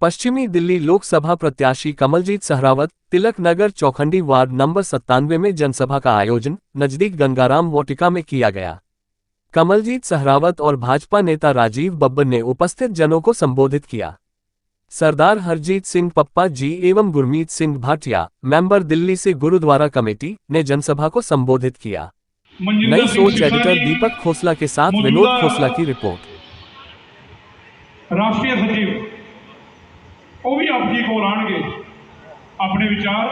पश्चिमी दिल्ली लोकसभा प्रत्याशी Kamaljeet Sehrawat Tilak Nagar Chaukhandi ward number 97 में जनसभा का आयोजन नजदीक गंगाराम वाटिका में किया गया। कमलजीत सहरावत और भाजपा नेता राजीव बब्बर ने उपस्थित जनों को संबोधित किया। सरदार हरजीत सिंह पप्पा जी एवं गुरमीत सिंह भाटिया, मेंबर दिल्ली से गुरुद्वारा कमेटी, ने जनसभा को संबोधित किया। नई सोच एडिटर दीपक खोसला के साथ विनोद खोसला की रिपोर्ट। राष्ट्रीय सचिव वो भी आप जी को आएंगे, अपने विचार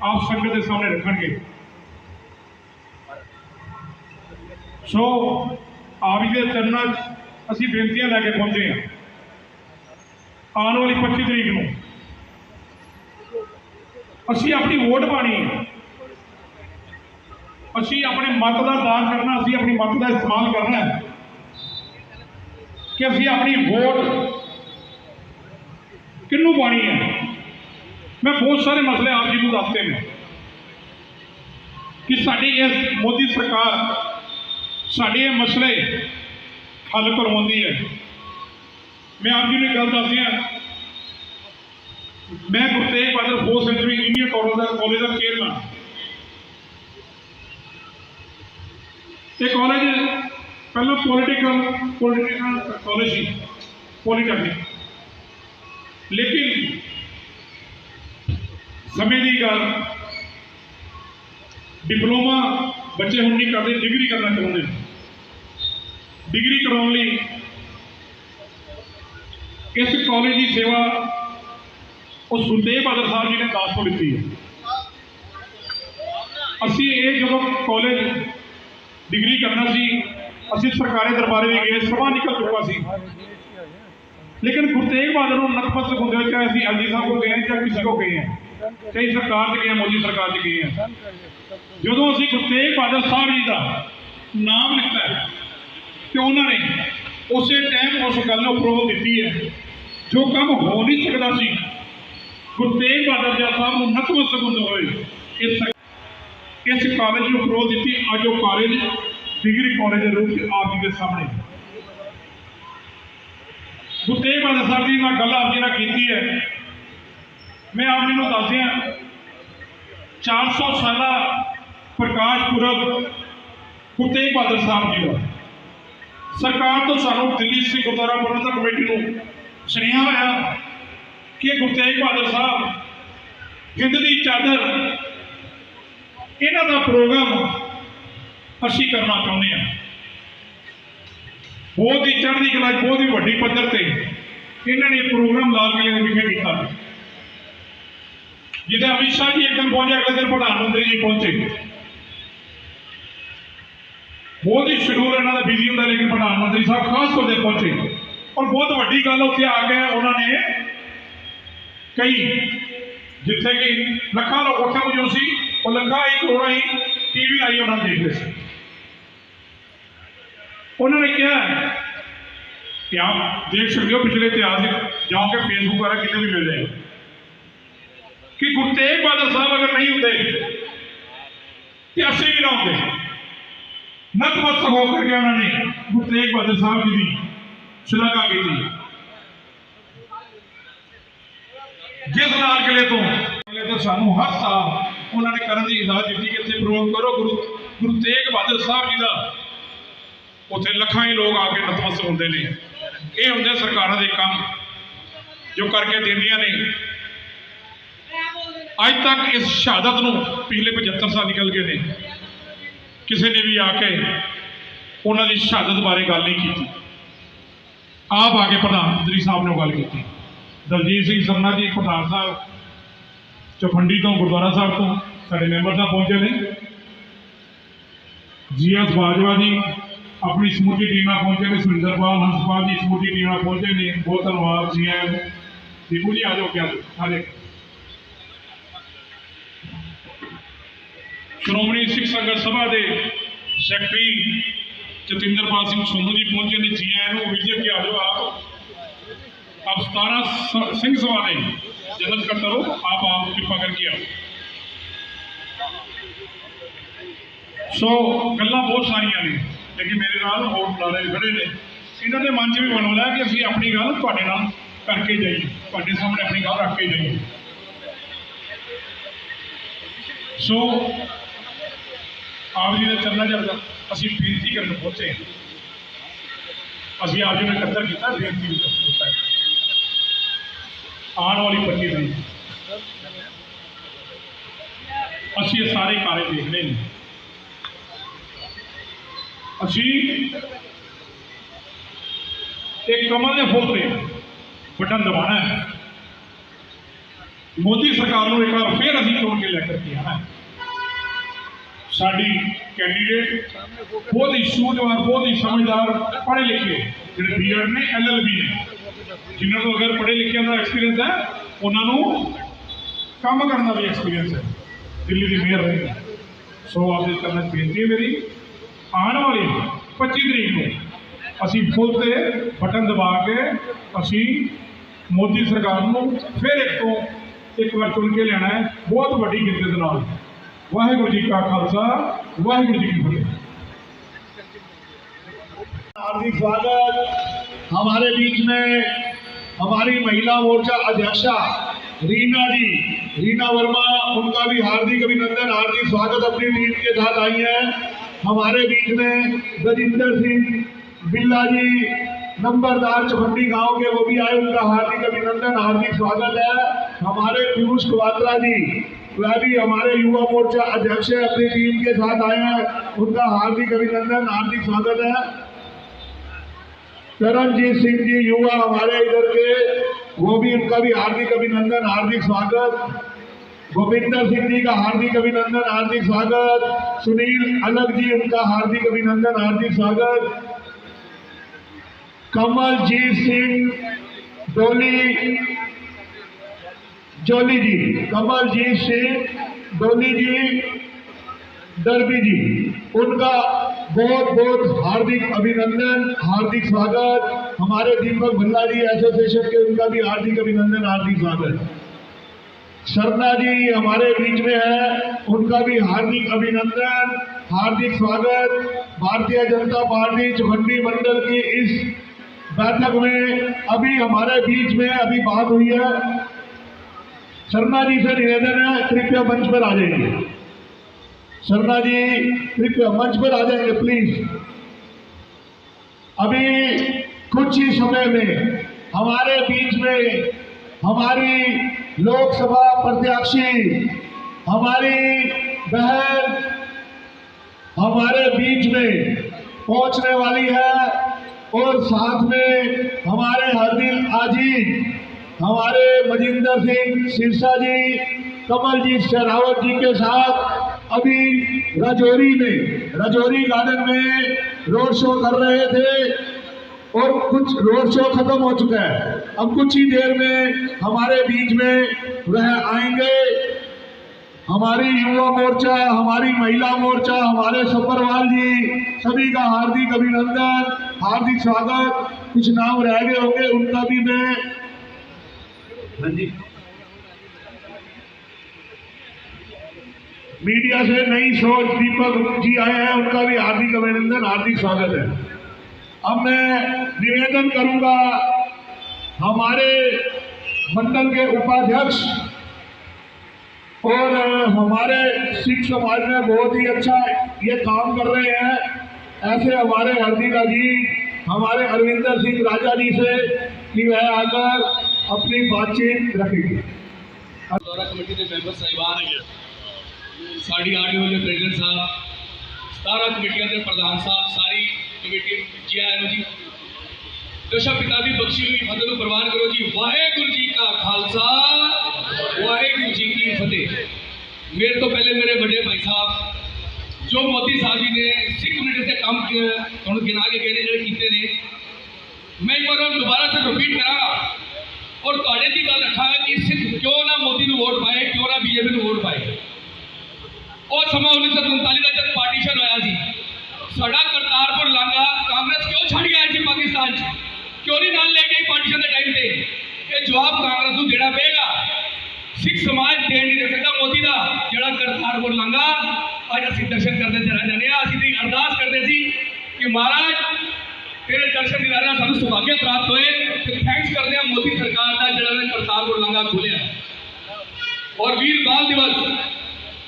आप संगत के सामने रखेंगे। सो आप ये चरणों असी बेनतियां लैके पहुंचे हैं। आने वाली 25 तरीक को असी अपनी वोट पानी है, असी अपने मत का दान करना, असी अपनी मत का इस्तेमाल करना है कि असी अपनी वोट किनू पानी है। मैं बहुत सारे मसले आप जी को दसते हैं कि साड़ी इस मोदी सरकार साढ़े मसले हल करवाती है। मैं आप जी ने गल दस दिया, मैं Guru Tegh Bahadur 4th century Indian college का चेयरमैन। ये कॉलेज पहले पॉलिटिकल कॉलेज ही पॉलीटेक्निक, लेकिन समय की गल डिप्लोमा बच्चे हम नहीं करते, डिग्री करना चाहते। डिग्री कराने इस कॉलेज की सेवा उस गुरु तेग बहादुर साहब जी ने 10 को दी है। असी ये जो कॉलेज डिग्री करना सी, असी सरकारी दरबारे भी गए, सभा निकल चुका सी, लेकिन गुरु तेग बहादुर को नतमस्तक होंगे, चाहे असी एल जी साहब को गए हैं, चाहे किसी को गए हैं, चाहे सरकार से गए हैं, मोदी सरकार से गए हैं। जो असी गुरु तेग बहादुर साहब जी का नाम लिखता है तो उन्होंने उस टाइम उस गल अप्रूवल दी है। जो काम हो नहीं सकता सी, गुरु तेग बहादुर साहब को नतमस्तक होंदे हुए इस कॉलेज को अप्रूवल दी। अज वो कॉलेज डिग्री कॉलेज के रूप में आप जी के सामने गुरु तेग बहादुर साहब जी ने गल आप जी ने की है। मैं आप जी को दस दिया 400 साल प्रकाश पुरब गुरु तेग बहादुर साहब जी का सरकार तो सानू दिल्ली सिख गुरुद्वारा प्रबंधक कमेटी को सुनिया होया कि गुरु तेग बहादुर साहब हिंद की चादर इन्हों का प्रोग्राम असी करना चाहते हैं। बहुत ही चढ़ती कला, बहुत ही वड्डी पद्धर से इन्होंने प्रोग्राम लाल किले विखे किया, जिसे अमित शाह जी एक दिन पहुंचे, अगले दिन प्रधानमंत्री जी पहुंचे। बहुत ही शेड्यूल इन्हों का बिजी होंगे, लेकिन प्रधानमंत्री साहब खास तौर पर पहुंचे और बहुत वड्डी गल उत्थे आके उन्होंने कही, जिथे कि लखा लोग उत्थे मौजूद सी और लखा ही करोड़ा ही टीवी आई उन्होंने देख रहे थे। उन्होंने कहा कि आप देख सकते हो पिछले इतिहास जाओगे फेसबुक वगैरह कितने भी मिल जाएगा कि गुरु तेग बहादुर साहब अगर नहीं होते तो असी भी ना होते। नतमस्तक होकर के उन्होंने गुरु तेग बहादुर साहब जी की श्लाघा की थी। जिस लाल किले तो सानू हर साल उन्होंने करने की इजाजत दी कि इतने प्रोग्राम करो गुरु तेग बहादुर साहब जी का, उत्थे लखा ही लोग आके नतमस्तक होंगे ने। ये होंगे सरकारों के काम जो करके देंदियां ने। अज तक इस शहादत को पिछले 75 साल निकल गए ने, किसी ने भी आके उन्होंने शहादत बारे गल नहीं की। आप आके प्रधानमंत्री साहब ने गल की। दलजीत सिंह सरना जी प्रधान साहब चौखंडी तो गुरुद्वारा साहब तो साढ़े मैंबर साहब पहुंचे ने। GS बाजवा जी अपनी समूची टीम पहुंचे ने, सुरिंदर पाल हंसपाल जी समूची टीम पहुंचे ने। बहुत धन्यवाद जी है दीपू जी, आ जाओ क्या सारे। श्रोमणी सिख संगत सभा के सैकटरी जतिंदरपाल सिंह सोनू जी पहुंचे ने। जी आया विजय के आ जाओ आप 17 सिंह सभा ने जनरल करता रहो, आप कृपा करके आओ। सो गल्लां बहुत सारिया ने, लेकिन मेरे नाल होर बुलारे खड़े ने, इन्होंने मन च भी बनौला कि असीं अपनी गल तुहाडे नाल करके जाइए, ਤੁਹਾਡੇ सामने अपनी गल रख के जाइए। सो आप जी ने चलना जब असी बेनती करने पहुंचे, असी आप जी ने इकट्ठा किया, बेनती भी कर दिता है। आने वाली 25 तरीक असी ये सारे कार्य देखने हैं। असी एक कमल के फुल से बटन दबाना है। मोदी सरकार को एक बार फिर असी चुन के लेकर के आना है। साडी कैंडीडेट बहुत ही सूझवान, बहुत ही समझदार, पढ़े लिखे, जो BEd ने, LLB ने, जिन्होंने अगर पढ़े लिखे का एक्सपीरियंस है, उन्होंने काम करना भी एक्सपीरियंस है। दिल्ली की मेयर रही। सो आपसे करना बेनती है मेरी, आने वाली 25 तरीक को असी फुल से बटन दबा के असी मोदी सरकार को फिर एक बार चुन के लेना है, बहुत बड़ी गिनती के नाल। वाहिगुरू जी का खालसा, वाहिगुरू जी की फतेह। हार्दिक स्वागत। हमारे बीच में हमारी महिला मोर्चा अध्यक्षा रीना वर्मा, उनका भी हार्दिक अभिनंदन, हार्दिक स्वागत अपनी टीम के साथ आई है। हमारे बीच में गजिंदर सिंह बिल्ला जी, नंबरदार चौखंडी गांव के, वो भी आए, उनका हार्दिक अभिनंदन, हार्दिक स्वागत है। हमारे पीयूष कवात्रा जी, वह भी हमारे युवा मोर्चा अध्यक्ष अपनी टीम के साथ आए हैं, उनका हार्दिक अभिनंदन, हार्दिक स्वागत है। चरणजीत सिंह जी युवा हमारे इधर के, वो भी, उनका भी हार्दिक अभिनंदन, हार्दिक स्वागत। गोविंदर सिंह जी का हार्दिक अभिनंदन, हार्दिक स्वागत। सुनील अलग जी, उनका हार्दिक अभिनंदन, हार्दिक स्वागत। कमलजीत सिंह जोली जी, कमलजीत सिंह डोली जी, डरबी जी, उनका बहुत बहुत हार्दिक अभिनंदन, हार्दिक स्वागत। हमारे दीपक भल्ला जी एसोसिएशन के, उनका भी हार्दिक अभिनंदन, हार्दिक स्वागत। शर्मा जी हमारे बीच में है, उनका भी हार्दिक अभिनंदन, हार्दिक स्वागत। भारतीय जनता पार्टी चौखंडी मंडल की इस बैठक में अभी हमारे बीच में अभी बात हुई है। शर्मा जी से निवेदन है, कृपया मंच पर आ जाएंगे। शर्मा जी कृपया मंच पर आ जाएंगे प्लीज। अभी कुछ ही समय में हमारे बीच में हमारी लोकसभा प्रत्याशी, हमारी बहन हमारे बीच में पहुंचने वाली है, और साथ में हमारे हरदिल आजीज, हमारे मजिंदर सिंह सिरसा जी, कमलजीत शेरावत जी के साथ अभी राजौरी गार्डन में रोड शो कर रहे थे, और कुछ रोड शो खत्म हो चुका है। अब कुछ ही देर में हमारे बीच में वह आएंगे। हमारी युवा मोर्चा, हमारी महिला मोर्चा, हमारे सब्बरवाल जी, सभी का हार्दिक अभिनंदन, हार्दिक स्वागत। कुछ नाम रह गए होंगे, उनका भी मैं मीडिया से नई सोच दीपक जी आए हैं, उनका भी हार्दिक अभिनंदन, हार्दिक स्वागत है। अब मैं निवेदन करूंगा हमारे मंडल के उपाध्यक्ष और हमारे सिख समाज में बहुत ही अच्छा ये काम कर रहे हैं, ऐसे हमारे हरदील अजीज, हमारे अरविंदर सिंह राजा जी से कि वह आकर अपनी बातचीत रखेंगे। दौरा कमेटी के मैंबर साहिबान साड़ी आने वाले प्रेसिडेंट साहब, 17 कमेटियों के प्रधान साहब, सारी कमेटी जी आए जी। दशा पिता की बख्शी हुई फतेह को प्रवान करो जी। वाहेगुरु जी का खालसा, वाहेगुरु जी की फतेह। मेरे तो पहले मेरे बड़े भाई साहब जो मोदी साहब जी ने सिख कमेटी से काम गिना के कहने जो किए ने, मैं एक बार दोबारा से रिपीट करा और तुहाडे दी गल रखा कि सिख क्यों ना मोदी को वोट पाए, क्यों ना बीजेपी को वोट पाए। और समा 1947 का जब पार्टीशन होया सी, साडा करतारपुर लांघा कांग्रेस क्यों छड़ गया सी पाकिस्तान च, क्यों नहीं नाल ले गई पार्टीशन के टाइम पे? ये जवाब कांग्रेस को देना पेगा। सिख समाज दे नहीं दे सकता मोदी का जड़ा करतारपुर लांघा। अज असीं दर्शन करते चला जाने, असीं अरदास करते सी कि महाराज तेरे दर्शन दिलाना सानू सौभाग्य प्राप्त होए। थैंक्स करते हैं मोदी सरकार और वीर बाल दिवस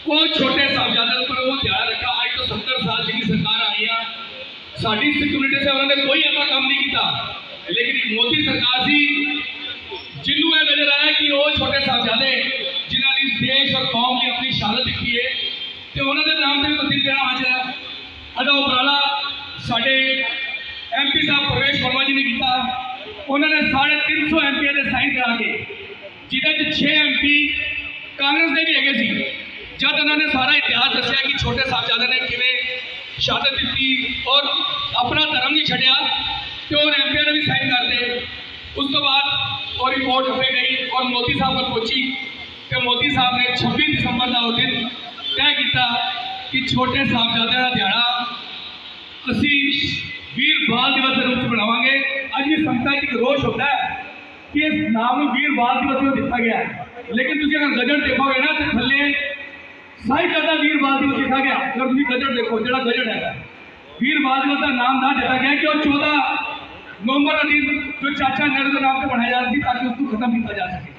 वो छोटे साहबजादे पर वो ध्यान रखा। आज तो 70 साल की सरकार आई है, साड़ी सिख कम्युनिटी से उन्होंने कोई ऐसा काम नहीं किया, लेकिन मोदी सरकार सी जिन्हों यह नजर आया कि वो छोटे साहबजादे जिन्होंने इस देश और कौम की अपनी शहादत दिखी है तो उन्होंने नाम से भी तब्दील करना आज है। अदा उपराला साढ़े MP साहब प्रवेश वर्मा जी ने किया। उन्होंने 350 MP के साइन करा के जिन्हें 6 MP कांग्रेस के भी है सी। जब उन्होंने सारा इतिहास दसिया कि छोटे साहबजादे ने किमें शहादत दी और अपना धर्म नहीं छड़िया तो उन MP ने भी साइन करते। उस तो बाद और रिपोर्ट छपे गई और मोदी साहब को पहुंची तो मोदी साहब ने 26 दिसंबर का वो दिन तय किया कि छोटे साहबजादे का दिहाड़ा असी वीर बाल दिवस के रूप में बनावांगे। अज भी संगत एक रोष होता है कि इस नाम वीर बाल दिवस को दिता गया है, लेकिन तुम अगर गजट देखोगे ना तो थले साहित्य वीर बाल दिवस लिखा गया। अगर तुम गजट देखो जो गजट है वीर बाल दिवस का नाम ना दिता गया कि 14 नवंबर का दिन जो चाचा नेहरू के नाम से बनाया जा रहा ताकि उसको खत्म किया जा सके।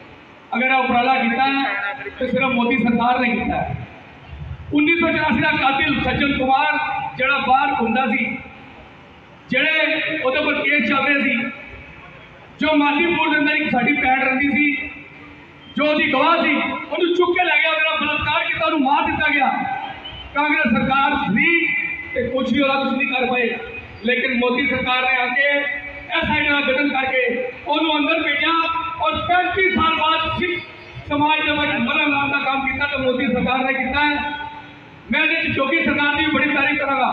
अगर यह उपराला किया है तो सिर्फ मोदी सरकार ने किया है। 1984 का कातिल सज्जन कुमार जड़ा बाहर घूमता सी, जेड़े उहदे पर केस चल रहे सी, जो मालीपुर के अंदर एक साड़ी भैन रही सी जो उसकी गवाह सी, उन्होंने चुक के लै गया, बलात्कार किया, उन्होंने मार दिता गया। कांग्रेस सरकार थी कुछ भी कुछ नहीं कर पाए, लेकिन मोदी सरकार ने आके SIT का गठन करके उन्होंने अंदर भेजा और 35 साल बाद सिख समाज के मरम नाम का काम किया तो मोदी सरकार ने किया है। मैं योगी सरकार की बड़ी तारीफ करूँगा।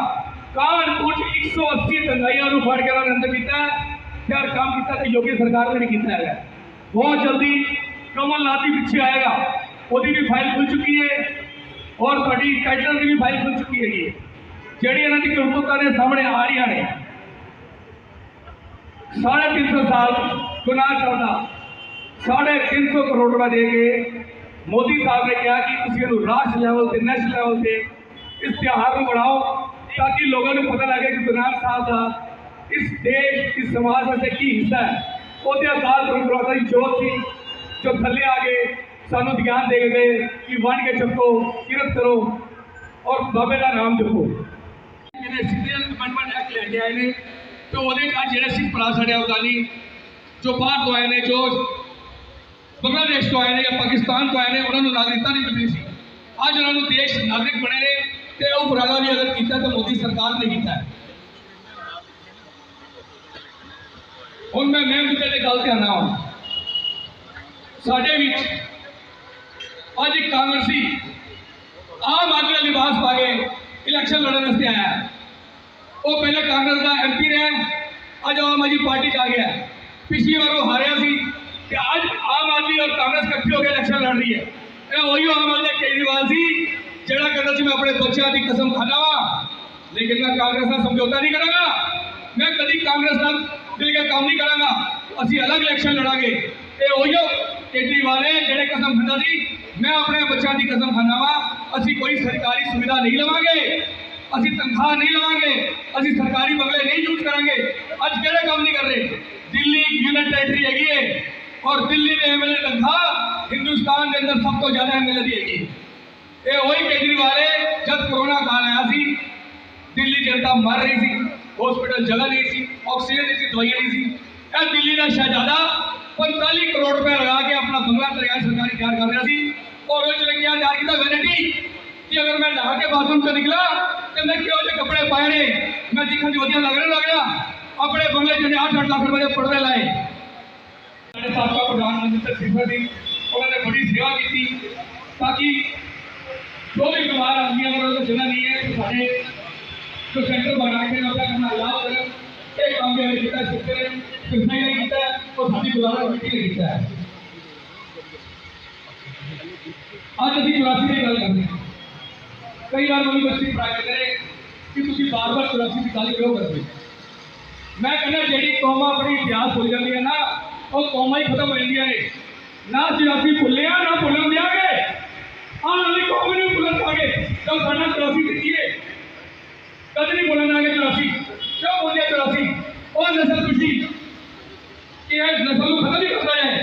कानपुर 180 दंगाइयों को फाड़ के अंदर किया है, यार काम किया तो योगी सरकार ने नहीं किया है। बहुत जल्दी कमलनाथ भी पीछे आएगा, वो भी फाइल खुल चुकी है और थोड़ी टाइटल की भी फाइल खुल चुकी है जी इन्होंने करतूता ने सामने आ रही ने। 350 साल गुनाह चलता 350 करोड़ रुपया दे के मोदी साहब ने कहा कि तुम राष्ट्र लैवल से नेशनल लैवल से इस त्यौहार को बढ़ाओ ताकि लोगों को पता लगे कि गुरु साहब का इस देश इस समाज में की हिस्सा है। वो अकाल परंपरा की जोत थी जो थले आ गए सानू ध्यान दे गए कि वन के चुको किरत करो और बाबे का नाम जपो। सिटीजन अमेंडमेंट एक्ट लेके आए ने तो वो जो सिख भरा साढ़े अफगानी जो बाहर तो आए हैं, जो बांग्लादेश तो आए हैं या पाकिस्तान तो आए हैं, उन्होंने नागरिकता नहीं मिलनी सी। अज उन्होंने देश नागरिक बने ने तो उपराला भी अगर किया तो मोदी सरकार ने किया है। हूँ मैं मुद्दे की गल करना वा साढ़े अज एक कांग्रेसी आम आदमी का लिबास पा के इलैक्शन लड़ने वास्ते आया है। वो पहले कांग्रेस का MP रहा, अज आम आदमी पार्टी आ गया। पिछली बार वो हारिया सी कि अज आम आदमी और कांग्रेस इकट्ठी होकर इलैक्शन लड़ रही है। वही आम आदमी केजरीवाल सी जड़ा कहता सी मैं अपने बच्चों की कसम खाना वा, लेकिन मैं कांग्रेस का समझौता नहीं करांगा, मैं कभी कांग्रेस का मिल के काम नहीं करांगा, असी अलग इलैक्शन लड़ांगे। वही केजरीवाल है जेड़े कसम खाता सी मैं अपने बच्चों की कसम खाना वा, असी कोई सरकारी सुविधा नहीं लवांगे, असी तनख्वाह नहीं लवांगे, असी सरकारी बंगले नहीं यूज करांगे। अज केड़े काम नहीं कर रहे। दिल्ली यूनियन टेरेटरी हैगी है और दिल्ली में MLA तनख्वाह हिंदुस्तान के अंदर सब तो ज्यादा MLA दी हैगी। ये वही केजरीवाल है जब कोरोना काल आया सी दिल्ली जनता मर रही थी, हॉस्पिटल जगह नहीं थी, ऑक्सीजन नहीं थी, दवाइयां नहीं थी। दिल्ली का शहजादा 45 करोड़ रुपया लगा के अपना बंगला तैयार सरकारी तैयार कर रहा थी और वो चले क्या तैयार किया वैनिटी कि अगर मैं नहा के बाथरूम से निकला तो मैं क्यों जो कपड़े पाए ने मैं दिखन जोतियां लग गया अपने बंगले च 8-8 लाख रुपए के पर्दे लाए। साबका प्रधानमंत्री सिंह जी उन्होंने बड़ी सेवा की ताकि जो भी बीमार आदमी अगर जगह नहीं है तो साढ़े जो सेंटर बना के अपना इलाज करें। ये काम भी किया सिक्के ने सिंह ने किया और साडी गुजारा कमेटी ने किया है। आज अभी 84 की गल करते हैं। कई बार यूनिवर्सिटी ट्राई करे कि तुम बार बार 84 की गल क्यों करते। मैं कहना जी कौम अपनी इतिहास भुल जाती है ना वो कौम ही खत्म हो जाती है। ना 84 भुले ना भुलन देंगे, आने वाली कौम नहीं भुलन पागे। जब साढ़ा 84 दिखिए कद नहीं भुलन आगे 84 क्यों बोलिए 84 और नस्ल खुशी कि नस्ल को खत्म ही करता है।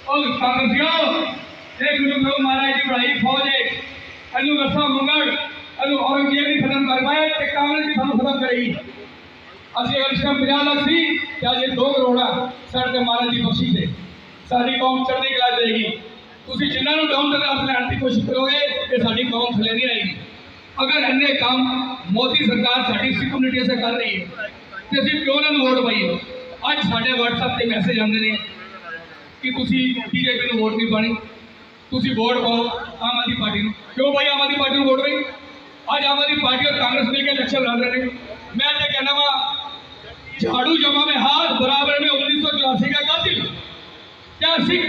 और कांग्रेसियों एक गुरु महाराज की बढ़ाई फौज है एनू रस्सा मंगड़ एनू औरंगजेब भी खत्म कर पाए ते कांग्रेस भी थानू खत्म करेगी। असि अगर इस टाइम 50 लाख सी ते अज 2 करोड़ साढ़े महाराज की बख्शी से साडी कौम चढ़ती कला जाएगी। तुसी जिन्हां नूं डाउन करने की कोशिश करोगे ते साडी कौम थले नहीं आएगी। अगर इन्ने काम मोदी सरकार साडी सिख कम्युनिटी से कर रही है तो असीं क्यों ना वोट पाइए। अज साडे WhatsApp ते मैसेज आते हैं कि तुसी बीजेपी को वोट नहीं पानी, तुसी वोट पाओ आम आदमी पार्टी को। क्यों भाई आम आदमी पार्टी को वोट पाई? अज आम आदमी पार्टी और कांग्रेस मिलकर इलेक्शन लड़ रहे हैं। मैं तो कहना वा झाड़ू जमा में हाथ बराबर में 1984 का कातिल क्या सिख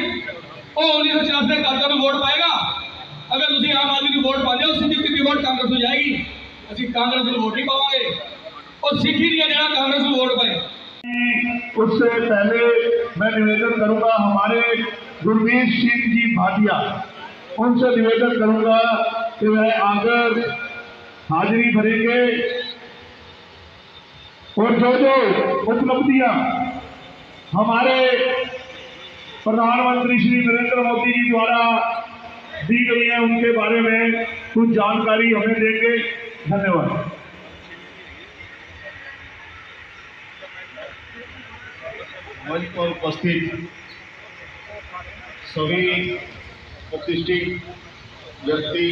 और 1984 का कातिल वोट पाएगा? अगर तुम आम आदमी को वोट पाते हो सीधी सीधी वोट कांग्रेस को जाएगी। असं कांग्रेस को वोट नहीं पावे और सिख ही नहीं जरा कांग्रेस को वोट पाए। उससे पहले मैं निवेदन करूंगा हमारे गुरमीत सिंह जी भाटिया, उनसे निवेदन करूंगा कि वह आकर हाजिरी भरेंगे और जो जो उपलब्धियां हमारे प्रधानमंत्री श्री नरेंद्र मोदी जी द्वारा दी गई है उनके बारे में कुछ जानकारी हमें देंगे। धन्यवाद। मंच पर उपस्थित सभी प्रतिष्ठित व्यक्ति,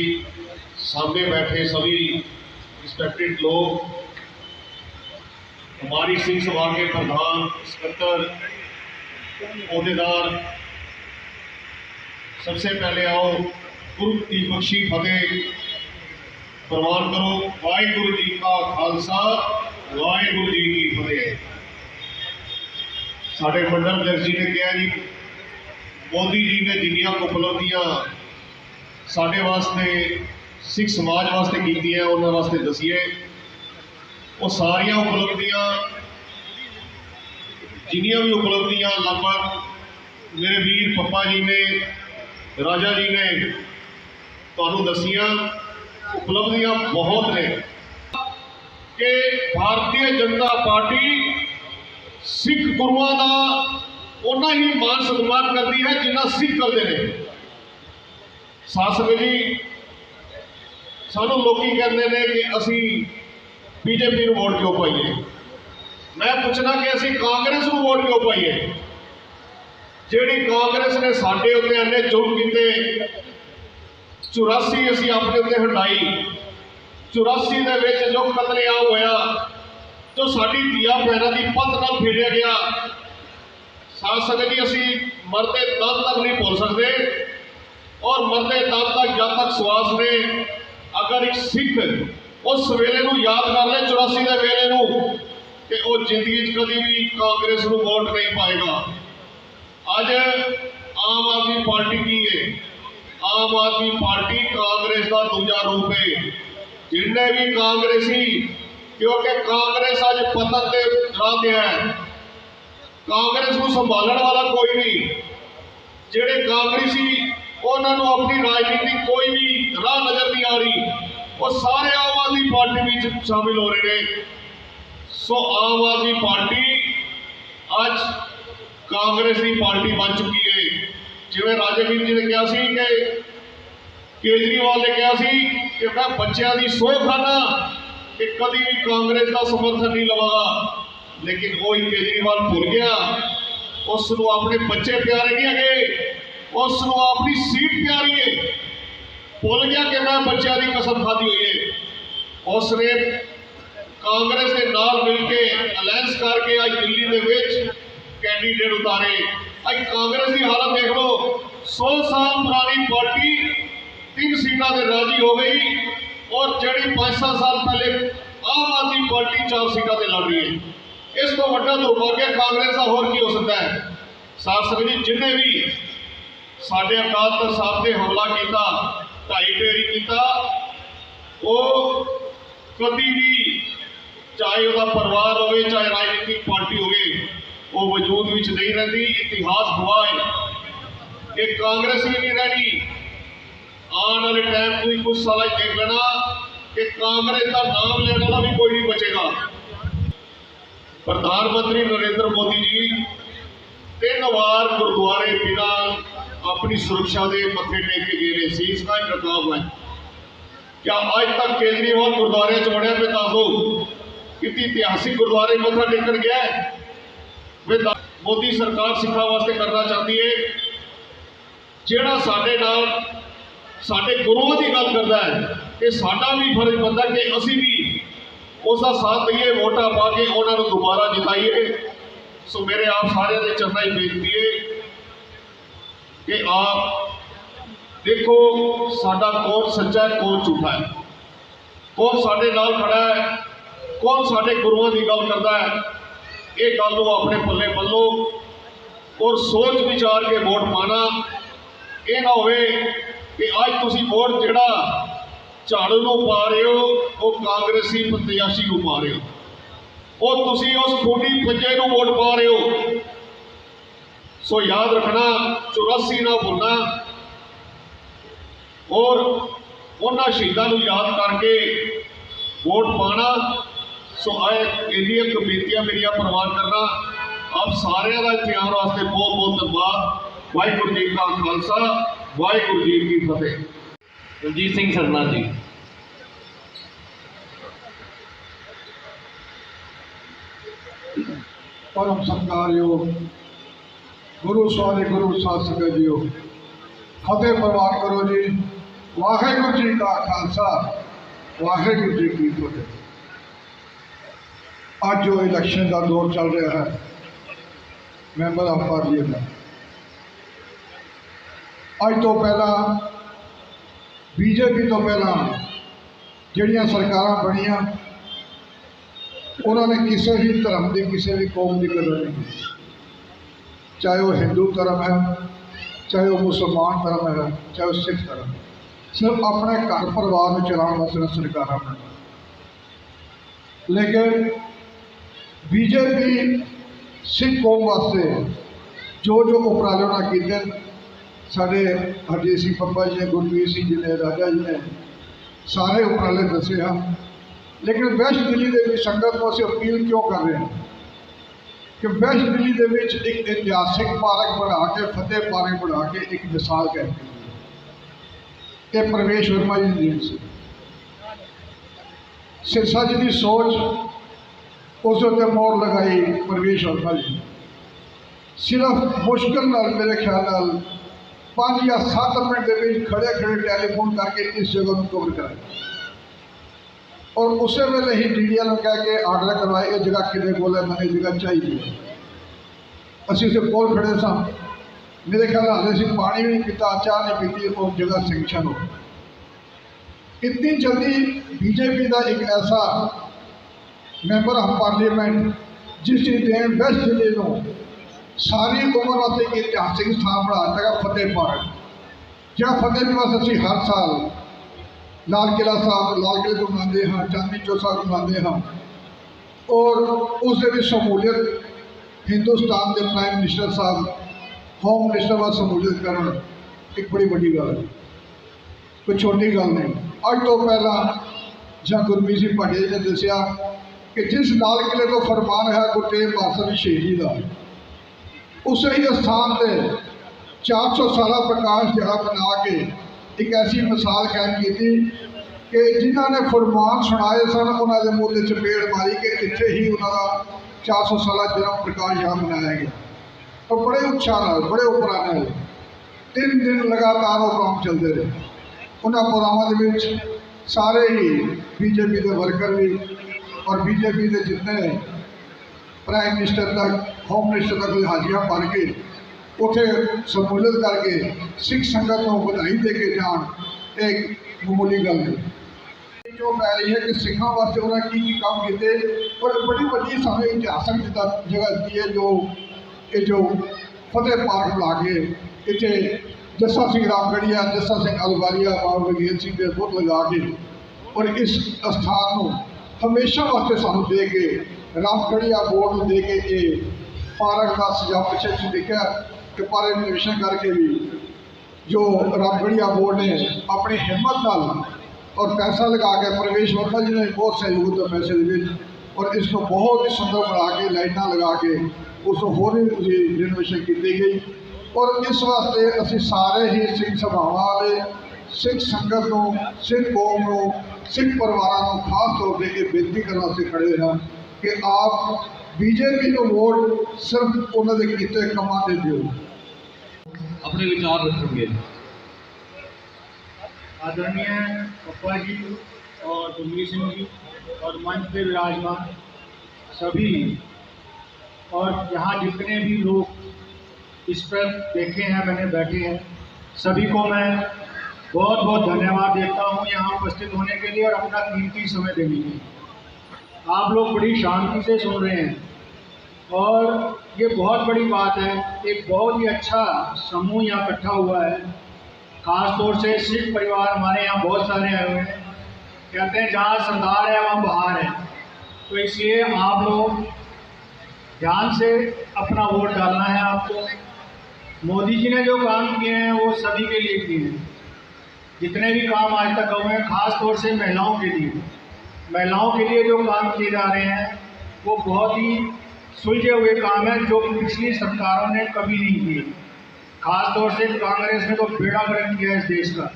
सामने बैठे सभी रिस्पेक्टेड लोग, हमारी सिंह सभा के प्रधान सकत्तर अहदेदार, सबसे पहले आओ गुरु की बख्शी फतेह प्रवान करो। वाहिगुरु जी का खालसा वाहिगुरु जी की फतेह। साढ़े मंडल अध्यक्ष जी ने कहा जी मोदी जी ने जिन्नियां उपलब्धियां साढ़े वास्ते सिख समाज वास्ते की है उन्होंने वास्ते दसीए। वो सारिया उपलब्धियां जिन्नियां भी उपलब्धियां लगभग मेरे वीर पप्पा जी ने राजा जी ने तुहानू दसियां। उपलब्धियां बहुत ने कि भारतीय जनता पार्टी सिख गुरुआं का उन्ना ही मान सत्कार करती है जिन्ना सिख करते हैं। सासवे जी सानू लोकी कहते हैं कि असी बीजेपी को वोट क्यों पाइए। मैं पूछना कि असी कांग्रेस को वोट क्यों पाइए। जिहड़ी कांग्रेस ने साडे उत्ते इन्ने जुल्म कीते, 84 असी अपने उत्ते हटाई, 84 दे विच जो कतलेआम होया, जो साडी धीआ भैणां दी पत नाल फेरिया गया, साथ संगत जी असी मरते दम तक नहीं भुल सकते। और मरते दम तक जब तक श्वास ने अगर एक सिख उस वेले नूं याद कर ले 84 के वेले नूं ते वो जिंदगी कभी भी कांग्रेस नूं वोट नहीं पाएगा। अज आम आदमी पार्टी की है, आम आदमी पार्टी कांग्रेस का दूजा रूप है। जिन्हें भी कांग्रेसी, क्योंकि कांग्रेस अज पतन के राह ते है, कांग्रेस को संभालने वाला कोई नहीं। जेडे कांग्रेसी उन्होंने अपनी राजनीति कोई भी राह नजर नहीं आ रही, वो सारे आम आदमी पार्टी में शामिल हो रहे हैं। सो आम आदमी पार्टी आज कांग्रेस की पार्टी बन चुकी है। जिवें राजावीर जी ने कहा सी कि केजरीवाल ने कहा सी कि मैं बच्चों की सौं खाना कि कभी भी कांग्रेस का समर्थन नहीं लवागा, लेकिन वही केजरीवाल भुल गया। उसनों अपने बच्चे प्यारे नहीं है, उसनों अपनी सीट प्यारी है। भुल गया कि मैं बच्चों की कसम खाधी हुई है। उसने कांग्रेस के नाल मिलकर अलायंस करके आज दिल्ली के विच कैंडीडेट उतारे। आज कांग्रेस की हालत देख लो, 100 साल पुरानी पार्टी 3 सीटों से राजी हो गई और जी 5-7 साल पहले आम आदमी पार्टी 4 सीटों से लड़ रही है। इस तो वड्डा दुर्भाग्य कांग्रेस का होर की हो सकता है। साथ संगत जी जिन्हें भी साढ़े अकाल तख्त साहब से हमला किया, ढाई ढेरी किया, वो कभी भी चाहे वह परिवार हो चाहे राजनीतिक पार्टी हो वो वजूद में नहीं रहती। इतिहास गवाह है कि कांग्रेस भी नहीं रहनी। आने वाले टाइम में कुछ साल देख लेना कि कांग्रेस का नाम लेने वाला भी कोई नहीं बचेगा। प्रधानमंत्री नरेंद्र मोदी जी 3 बार गुरुद्वारे बिना अपनी सुरक्षा के मत्थे टेक के गए ने शीश का नकाब है। क्या अज तक केजरीवाल गुरुद्वारे च वड़िया पे दसो कि इतिहासिक गुरुद्वारे मत्था टेकन गया है? मोदी सरकार सिखा वास्ते करना चाहती है। जेड़ा साडे नाल साडे गुरुओं की गल करता है कि साडा भी फर्ज बनता कि असी भी उसका साथ दईए, वोटा पा के उन्होंने दोबारा जिताइए। सो मेरे आप सारे के चरणों में बेनती है कि आप देखो साडा कौन सच्चा है कौन झूठा है, कौन साडे नाल खड़ा है, कौन साडे गुरुओं की गल करता है। ये गल को अपने पल्ले पल्लो और सोच विचार के वोट पाना। ये ना होवे कि अज तुसी वोट जिहड़ा झाड़ू नूं पा रहे हो वो कांग्रेसी प्रत्याशी नूं पा रहे हो, और तुसी उस खूनी पंजे नूं वोट पा रहे हो। सो याद रखना, 84 ना भुलना और उन्हां शहीदां नूं याद करके वोट पाना। सो आए इंडिया कमेटियां मेरिया प्रवान करना। आप सारे का इत्थे आने वास्ते बहुत बहुत धन्यवाद। वाहिगुरू जी का खालसा, वाहिगुरू जी की फतेह। रंजीत सिंह सरना जी। परम सत्कारयोग गुरु स्वामी गुरु साध संगत जीओ, फतेह प्रवान करो जी। वाहिगुरू जी का खालसा, वाहिगुरू जी की फतेह। आज जो इलेक्शन का दौर चल रहा है मैंबर ऑफ पार्लीमेंट, अज तो पहला बीजेपी तो पहला जड़ियाँ सरकारां बनिया उन्होंने किसी भी धर्म की किसी भी कौम की कदर नहीं की। चाहे वो हिंदू धर्म है, चाहे वो मुसलमान धर्म है, चाहे वो सिख धर्म है, सिर्फ अपने घर परिवार में चलाने वास्ते सरकारां बनी। लेकिन बीजेपी सिख कौम वास्ते जो जो उपराले उन्हें किए, साढ़े हरजीत सिंह पप्पा जी ने, गुरमीत सिंह जी ने, राजा जी ने सारे उपराले दसे हैं। लेकिन वैस्ट दिल्ली के संगत को असीं अपील क्यों कर रहे हैं कि वैस्ट दिल्ली के एक इतिहासिक पार्क बना के, फतेह पार्क बना के एक मिसाल कहते हैं। ये प्रवेश वर्मा जी ने दी सिरसा जी की सोच उस उत्ते मोहर लगाई प्रवेश वर्मा जी। सिर्फ मुश्किल नाल मेरे ख्याल नाल 5 या 7 मिनट के खड़े खड़े टैलीफोन करके इस जगह को कवर कराया और उस वेले ही मीडिया ने कह के आर्डर करवाए, ये जगह कितने कोल है, मैंने जगह चाहिए। असी उसे कोल खड़े सा, मेरे ख्याल हाले से पानी भी नहीं पीता, चाह नहीं पीती और जगह सेंक्शन हो। इतनी जल्दी बीजेपी का एक ऐसा मैंबर ऑफ पार्लीमेंट जिसकी देन वेस्ट दिल्ली को सारी उम्र वास्ते एक इतिहासिक स्थान बना दिता फतेह पार्क, जहाँ फतेह दिवस असी हर साल लाल किला साहब लाल किले को मनाते हैं, चांदनी चौक साहब मनाते हैं और उस शमूलियत हिंदुस्तान के प्राइम मिनिस्टर साहब होम मिनिस्टर व शमूलियत करना एक बड़ी वड्डी गल है, कोई छोटी गल नहीं। अज तो पहला जहाँ गुरमीत सिंह भाटिया जी ने दसिया कि जिस लाल किले को फरमान है गुरु तेग बहादुर शहीदी का, उस ही स्थान पर 400 साल प्रकाश दिहाड़ा बना के एक ऐसी मिसाल कायम की थी कि जिन्होंने फरमान सुनाए सन उन्होंने मुँह से चपेड़ मारी कि इत्थे ही उन्होंने 400 साल जन्म प्रकाश दिहाड़ा मनाया गया। तो बड़े उत्साह बड़े उपराने 3 दिन लगातार वो काम चलते रहे। उन्होंने प्रोग्रामों के सारे ही बीजेपी के वर्कर भी और बीजेपी के जितने प्राइम मिनिस्टर तक होम मिनिस्टर तक हाजियाँ भर के उसे सम्मिलित करके सिख संगत को बधाई दे के जान एक मामूली गल नहीं। जो पै रही है कि सिखों वास्ते उन्हें की काम किए और बड़ी बड़ी सामने इतिहासक जगह दी है जो फतेह पार्क बना के इतने जस्सा सिंह रामगढ़िया, जस्सा सिंह अलवालिया, बाबा बघेल सिंह के बुत लगा के और इस स्थान को हमेशा वास्ते सानू दे के रामगढ़िया बोर्ड दे के ये पार्क का सजावट से देखा कि पार्क निवेशन करके भी जो रामगढ़िया बोर्ड ने अपनी हिम्मत नाल और पैसा लगा के प्रवेश वर्मा जी ने बहुत सहयोग दिया पैसे और इसको बहुत ही सुंदर बना के लाइटा लगा के उसको होर रिनोवेशन की गई और इस वास्ते ਅਸੀਂ ਸਾਰੇ ਹੀ ਸਿੱਖ ਸਭਾਵਾਂ ਵਾਲੇ ਸਿੱਖ ਸੰਗਤ ਨੂੰ, ਸਿੱਖ ਕੌਮ ਨੂੰ, ਸਿੱਖ ਪਰਿਵਾਰਾਂ ਨੂੰ ਖਾਸ ਤੌਰ ਤੇ ਇਹ ਬੇਨਤੀ ਕਰਨ ਵਾਸਤੇ ਖੜੇ ਹਾਂ ਕਿ ਆਪ बीजेपी ਨੂੰ ਵੋਟ ਸਿਰਫ ਉਹਨਾਂ ਦੇ ਕੀਤੇ ਕੰਮਾਂ ਤੇ ਦਿਓ। अपने विचार रखेंगे। आदरणीय पप्पा जी और डुमरी सिंह जी और मंच पे विराजमान सभी और यहाँ जितने भी लोग इस पर देखे हैं, मैंने बैठे हैं, सभी को मैं बहुत बहुत धन्यवाद देता हूँ यहाँ उपस्थित होने के लिए और अपना कीमती समय देने के लिए। आप लोग बड़ी शांति से सुन रहे हैं और ये बहुत बड़ी बात है। एक बहुत ही अच्छा समूह यहाँ इकट्ठा हुआ है, खास तौर से सिख परिवार हमारे यहाँ बहुत सारे आए हुए हैं। कहते हैं जहाँ सरदार है वहाँ बहार है, तो इसलिए आप लोग ध्यान से अपना वोट डालना है। आपको मोदी जी ने जो काम किए हैं वो सभी के लिए किए हैं। जितने भी काम आज तक हुए हैं, खास तौर से महिलाओं के लिए जो काम किए जा रहे हैं वो बहुत ही सुलझे हुए काम है, जो पिछली सरकारों ने कभी नहीं किए। खास तौर से कांग्रेस ने तो बेड़ा गर्क किया इस देश का।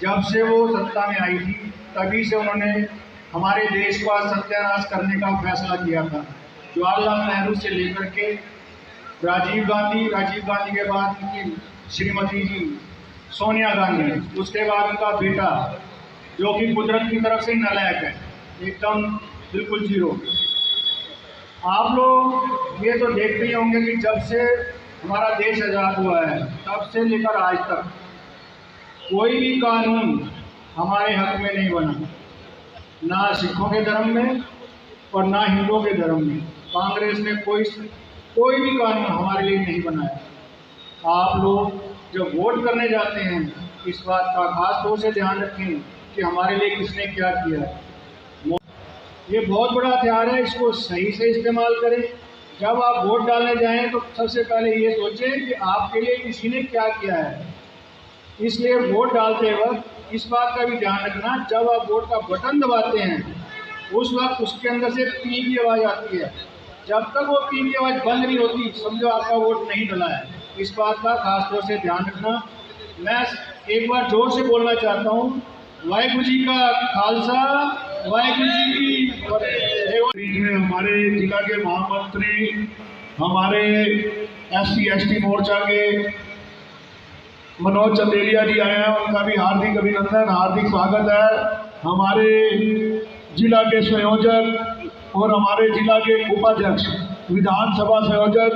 जब से वो सत्ता में आई थी तभी से उन्होंने हमारे देश का सत्यानाश करने का फैसला किया था। जवाहरलाल नेहरू से लेकर के राजीव गांधी के बाद उनकी श्रीमती जी सोनिया गांधी, उसके बाद उनका बेटा जो कि कुदरत की तरफ से नालायक है, एकदम बिल्कुल जीरो। आप लोग ये तो देखते ही होंगे कि जब से हमारा देश आज़ाद हुआ है तब से लेकर आज तक कोई भी कानून हमारे हक में नहीं बना, ना सिखों के धर्म में और ना हिंदुओं के धर्म में। कांग्रेस ने कोई भी कानून हमारे लिए नहीं बनाया। आप लोग जब वोट करने जाते हैं इस बात का खास तौर से ध्यान रखें कि हमारे लिए किसने क्या किया है। ये बहुत बड़ा हथियार है, इसको सही से इस्तेमाल करें। जब आप वोट डालने जाएं तो सबसे पहले ये सोचें कि आपके लिए किसी ने क्या किया है। इसलिए वोट डालते वक्त इस बात का भी ध्यान रखना, जब आप वोट का बटन दबाते हैं उस वक्त उसके अंदर से पी की आवाज़ आती है। जब तक वो पी की आवाज़ बंद नहीं होती समझो आपका वोट नहीं डला है। इस बात का खास तौर से ध्यान रखना। मैं एक बार जोर से बोलना चाहता हूँ, वाहिगुरू जी का खालसा, वाहिगुरू जी की। बीच में हमारे जिला के महामंत्री, हमारे SC/ST मोर्चा के मनोज चंदेलिया जी आए हैं, उनका भी हार्दिक अभिनंदन, हार्दिक स्वागत है। हमारे जिला के संयोजक और हमारे जिला के उपाध्यक्ष, विधानसभा संयोजक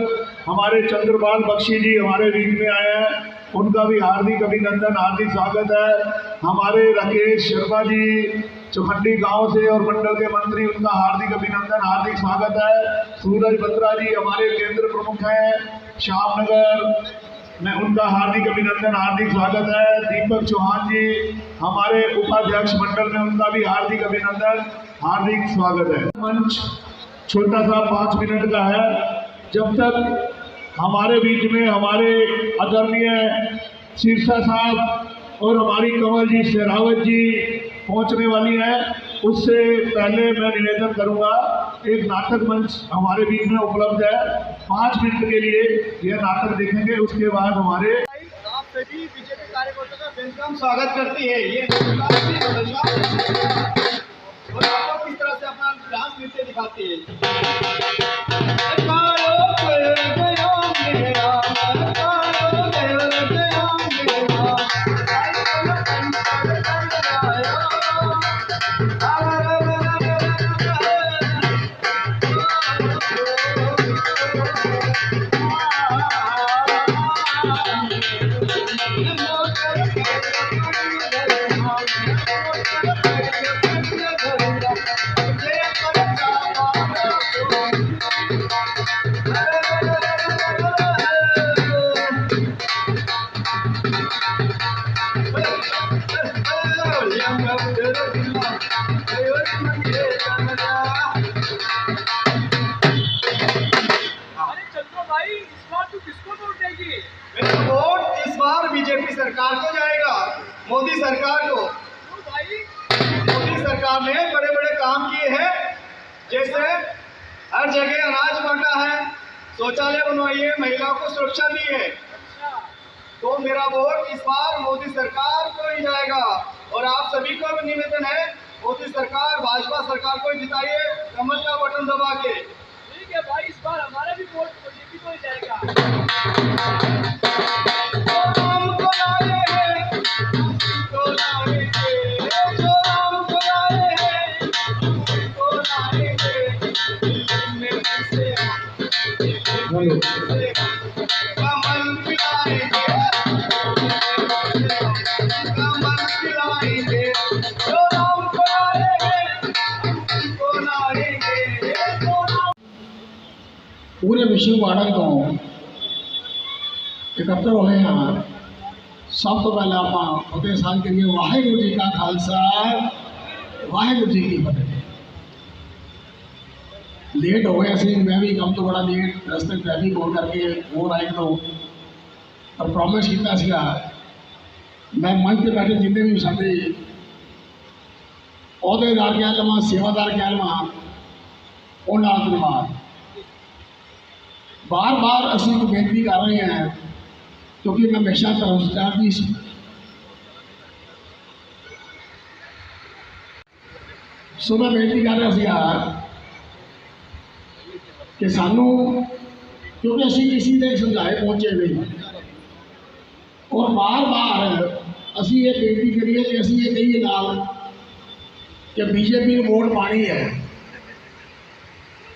हमारे चंद्रपाल बख्शी जी हमारे बीच में आए हैं, उनका भी हार्दिक अभिनंदन, हार्दिक स्वागत है। हमारे राकेश शर्मा जी चौखंडी गांव से और मंडल के मंत्री, उनका हार्दिक अभिनंदन, हार्दिक स्वागत है। सूरज बत्रा जी हमारे केंद्र प्रमुख हैं श्यामनगर में, उनका हार्दिक अभिनंदन, हार्दिक स्वागत है। दीपक चौहान जी हमारे उपाध्यक्ष मंडल में, उनका भी हार्दिक अभिनंदन, हार्दिक स्वागत है। मंच छोटा सा 5 मिनट का है। जब तक हमारे बीच में हमारे आदरणीय सिरसा साहब और हमारी कंवर जी शेरावत जी पहुंचने वाली है, उससे पहले मैं निवेदन करूंगा, एक नाटक मंच हमारे बीच में उपलब्ध है। 5 मिनट के लिए यह नाटक देखेंगे, उसके बाद हमारे आप सभी बीजेपी कार्यकर्ताओं का वेलकम स्वागत करती है। ये और आपको किस तरह से अपना डांस नृत्य दिखाती है। वोट इस बार बीजेपी सरकार को जाएगा, मोदी सरकार को। मोदी सरकार ने बड़े बड़े काम किए हैं, जैसे हर जगह अनाज बांटा है, शौचालय बनवाई है, महिलाओं को सुरक्षा दी है। तो मेरा वोट इस बार मोदी सरकार को ही जाएगा। और आप सभी को भी निवेदन है, मोदी सरकार, भाजपा सरकार को जिताइए कमल का बटन दबा के। ठीक है भाई, इस बार हमारा भी वोट बीजेपी को ही जाएगा। जो राम को लाए हैं, तो लाएंगे, जो राम को लाए हैं, तो लाएंगे। कमल खिलाएंगे, कमल खिलाएंगे, जो राम को लाए हैं, तो लाएंगे, जो राम। पूरे विश्व वाड़ा तो इकट्ठे होए हैं। सब तो पहले आप फतेह साल के लिए वाहेगुरु जी का खालसा, वाहेगुरु जी की फतेह। लेट हो गए सी, मैं भी कम तो बड़ा लेट रस्ते ट्रैफिक हो करके हो रहा है तो पर प्रॉमिस किया सीगा मैं मंच पे बैठे जितने भी साडे अहदेदार कह लवां, सेवादार कह लवां, उन्हां दा धन्नवाद। बार बार असीं एक बेनती कर रहे हैं क्योंकि मैं हमेशा धर्मसचार की सो मैं बेनती कर रहा सी यार कि सानू, क्योंकि असीं किसी के समझाए पहुँचे नहीं और बार बार असीं ये बेनती करिए कि असीं ये कहिए नाल कि बीजेपी ने वोट पानी है।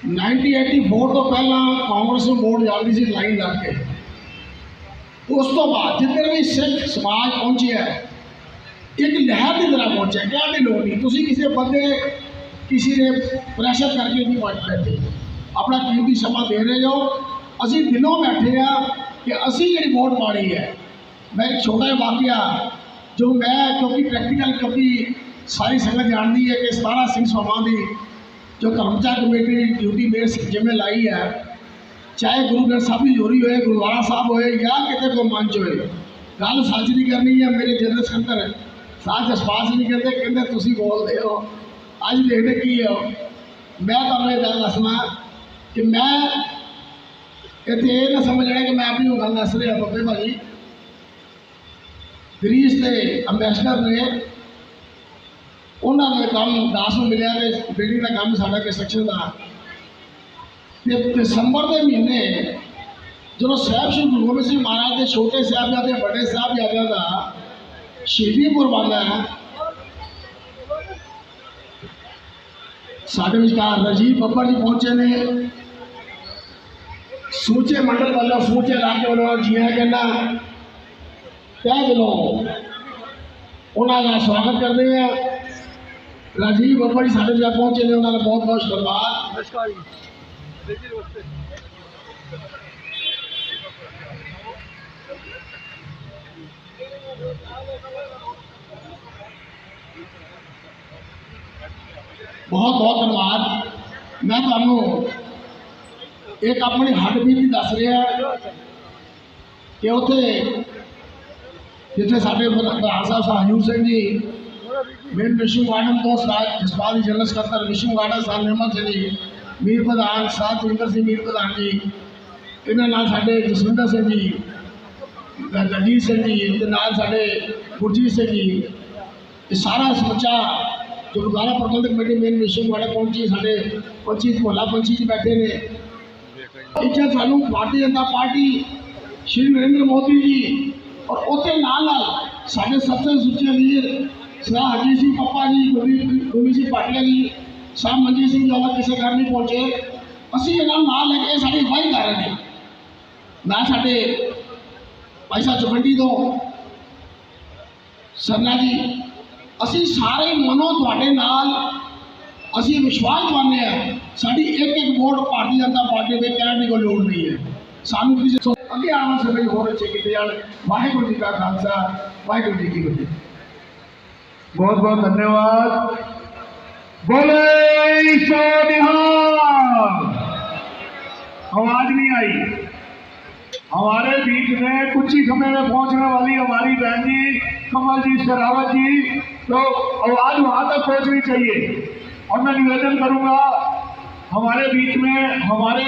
1984 तो पहला कांग्रेस में वोट जाती सी लाइन लग के, उस तो बाद जितने भी सिख समाज पहुंचे है एक लहर की तरह पहुंचे। क्या की लोड़ नहीं, तुसीं किसी बंदे किसी ने प्रेशर करके नहीं बैठे, अपना कीमती समा दे रहे हो। असीं दिलों बैठे हैं कि असीं जी वोट पानी है। मैं एक छोटा वाकया जो मैं क्योंकि प्रैक्टिकल क्योंकि सारी संगत जानती है कि 17 सिंह सभा की जो कर्मचारी कमेटी की ड्यूटी मेरे जिम्मे लाई है, चाहे गुरु ग्रंथ साहब की जोरी होए, गुरुद्वारा साहब होए या कितने को मंच होए, गल सच नहीं करनी है। मेरे जनरल सकत्तर साह जसपाल सिंह कहते कहते तुसीं बोलते हो, अज देखते की हो। मैं तुहानूं ये गल दसना कि मैं इत्थे ये ना समझ लेना कि मैं अपनी गल दस रहा। बब्बे भाजी ग्रीस के अंबैसडर ने उन्होंने काम दास में मिले बिल्डिंग का काम साढ़ा कंस्ट्रक्शन का। दिसंबर के महीने जो साहब श्री गुरु गोबिंद सिंह महाराज के छोटे साहबजादे बड़े साहबजादे का शहीदी पुरब है, साढ़े विचार राजीव बब्बर जी पहुंचे ने। सूचे मंडल वालों, सूचे इलाके वालों जी कहना तह दिलों उन्होंने स्वागत करते हैं। राजीव बब्बर जी साढ़े जगह पहुंचे ने, उन्होंने बहुत बहुत धन्यवाद। बहुत बहुत धन्यवाद। मैं तुहानूं एक अपनी हड्ड बीती दस रहा कि उत्थे जिथे साडे प्रधान साहब हजूर सिंह जी, मेन विष्णु गार्डन तो सरदार जसपाल जी जनरल सकत्तर, विष्णु गार्डन साहब निर्मल सिंह जी, मीर प्रधान साहब दविंदर सिंह मीर प्रधान जी, इन्हां नाल साडे जसविंदर सिंह जी, दलजीत सिंह जी, साडे गुरजीत सिंह जी, ये सारा समूचा जो गुरुद्वारा प्रबंधक कमेटी मेन विष्णु गार्डन पहुंची, साडे पंची मोहल्ला पंची जी बैठे ने। इत्थे सानू भारतीय जनता पार्टी श्री नरेंद्र मोदी जी और उसके नाल साढ़े सबसे सुचे वीर सरदार हरजीत सिंह पप्पा जी, गोबिंद सिंह पाटिया जी, साहब मंजीत सिंह जो किसी घर नहीं पहुंचे, असीं इन्हां नाल लगे साडी अगवाई कर रहे हैं। मैं साडे भाई साहब चौखंडी तो सरना जी, असीं सारे मनो तुहाडे नाल असीं विश्वास पाने हैं। साडी एक एक वोट भारतीय जनता पार्टी के कहने की कोई लोड़ नहीं है। सानू किसी अगे आने से भी होर अच्छे किए जान। वाहिगुरू जी का खालसा, वाहिगुरू जी की फतेह। बहुत बहुत धन्यवाद। बोले सो निहाल। आवाज नहीं आई। हमारे बीच में कुछ ही समय में पहुंचने वाली हमारी बहन जी कमल जी शेरावत जी, तो आवाज वहां तक पहुंचनी चाहिए। और मैं निवेदन करूंगा हमारे बीच में हमारे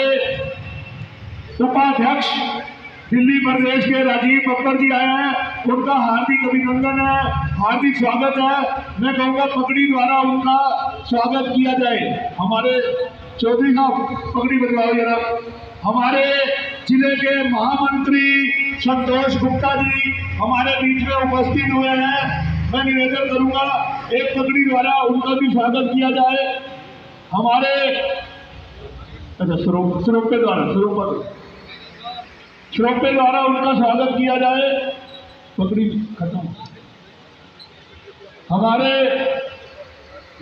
उपाध्यक्ष दिल्ली प्रदेश के राजीव बब्बर जी आए हैं, उनका हार्दिक अभिनंदन है, हार्दिक स्वागत है। मैं कहूँगा पगड़ी द्वारा उनका स्वागत किया जाए। हमारे चौधरी साहब पगड़ी बजवाओ जरा। हमारे जिले के महामंत्री संतोष गुप्ता जी हमारे बीच में उपस्थित हुए हैं। मैं निवेदन करूंगा एक पगड़ी द्वारा उनका भी स्वागत किया जाए। हमारे श्रोपे द्वारा उनका स्वागत किया जाए। पगड़ी खत्म। हमारे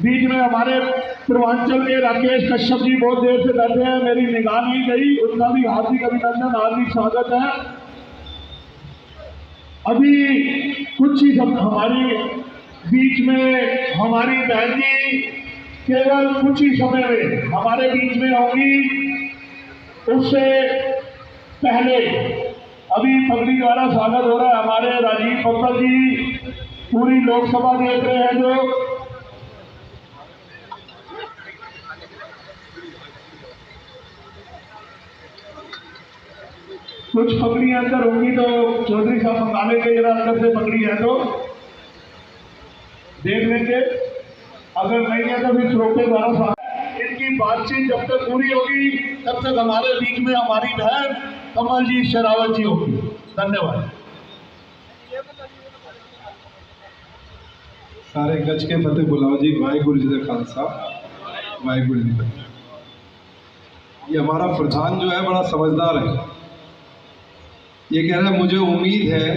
बीच में हमारे पूर्वांचल के राकेश कश्यप जी बहुत देर से बैठे हैं, मेरी निगाह नहीं गई, उनका भी हार्दिक अभिनंदन, हार्दिक स्वागत है। अभी कुछ ही सब हमारी बीच में हमारी बहन जी केवल कुछ ही समय में हमारे बीच में होंगी। उससे पहले अभी पगड़ी द्वारा स्वागत हो रहा है। हमारे राजीव बब्बर जी पूरी लोकसभा देख रहे हैं, जो कुछ पगड़ियां अंदर होंगी तो चौधरी साहब मंगा लेंगे, जरा अंदर से पगड़ी है तो देख लेंगे, अगर नहीं है तो फिर श्रोते द्वारा इनकी बातचीत जब तक पूरी होगी तब तक हमारे बीच में हमारी बहन कमलजीत शेरावत जी होगी। धन्यवाद। सारे गज के फतेह बुलाओ जी। वाहिगुरु जी का खालसा, वाहिगुरु जी का। ये हमारा प्रधान जो है बड़ा समझदार है। ये कह रहा है मुझे उम्मीद है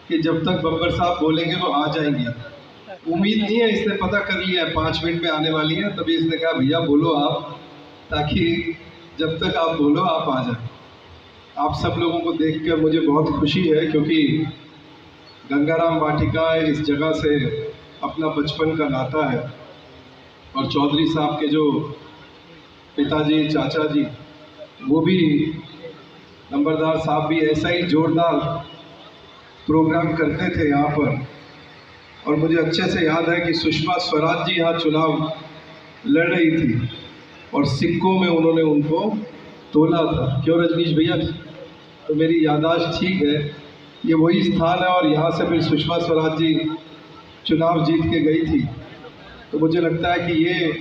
कि जब तक बब्बर साहब बोलेंगे वो आ जाएंगे। उम्मीद नहीं है, इसने पता कर लिया है 5 मिनट में आने वाली है, तभी इसने कहा भैया बोलो आप, ताकि जब तक आप बोलो आप आ जाए। आप सब लोगों को देख कर मुझे बहुत खुशी है, क्योंकि गंगाराम वाटिका इस जगह से अपना बचपन का नाता है। और चौधरी साहब के जो पिताजी चाचा जी वो भी नंबरदार साहब भी ऐसा ही जोरदार प्रोग्राम करते थे यहाँ पर। और मुझे अच्छे से याद है कि सुषमा स्वराज जी यहाँ चुनाव लड़ रही थी और सिक्कों में उन्होंने उनको तोला था। क्यों रजनीश भैया? तो मेरी याददाश्त ठीक है, ये वही स्थान है और यहाँ से फिर सुषमा स्वराज जी चुनाव जीत के गई थी। तो मुझे लगता है कि ये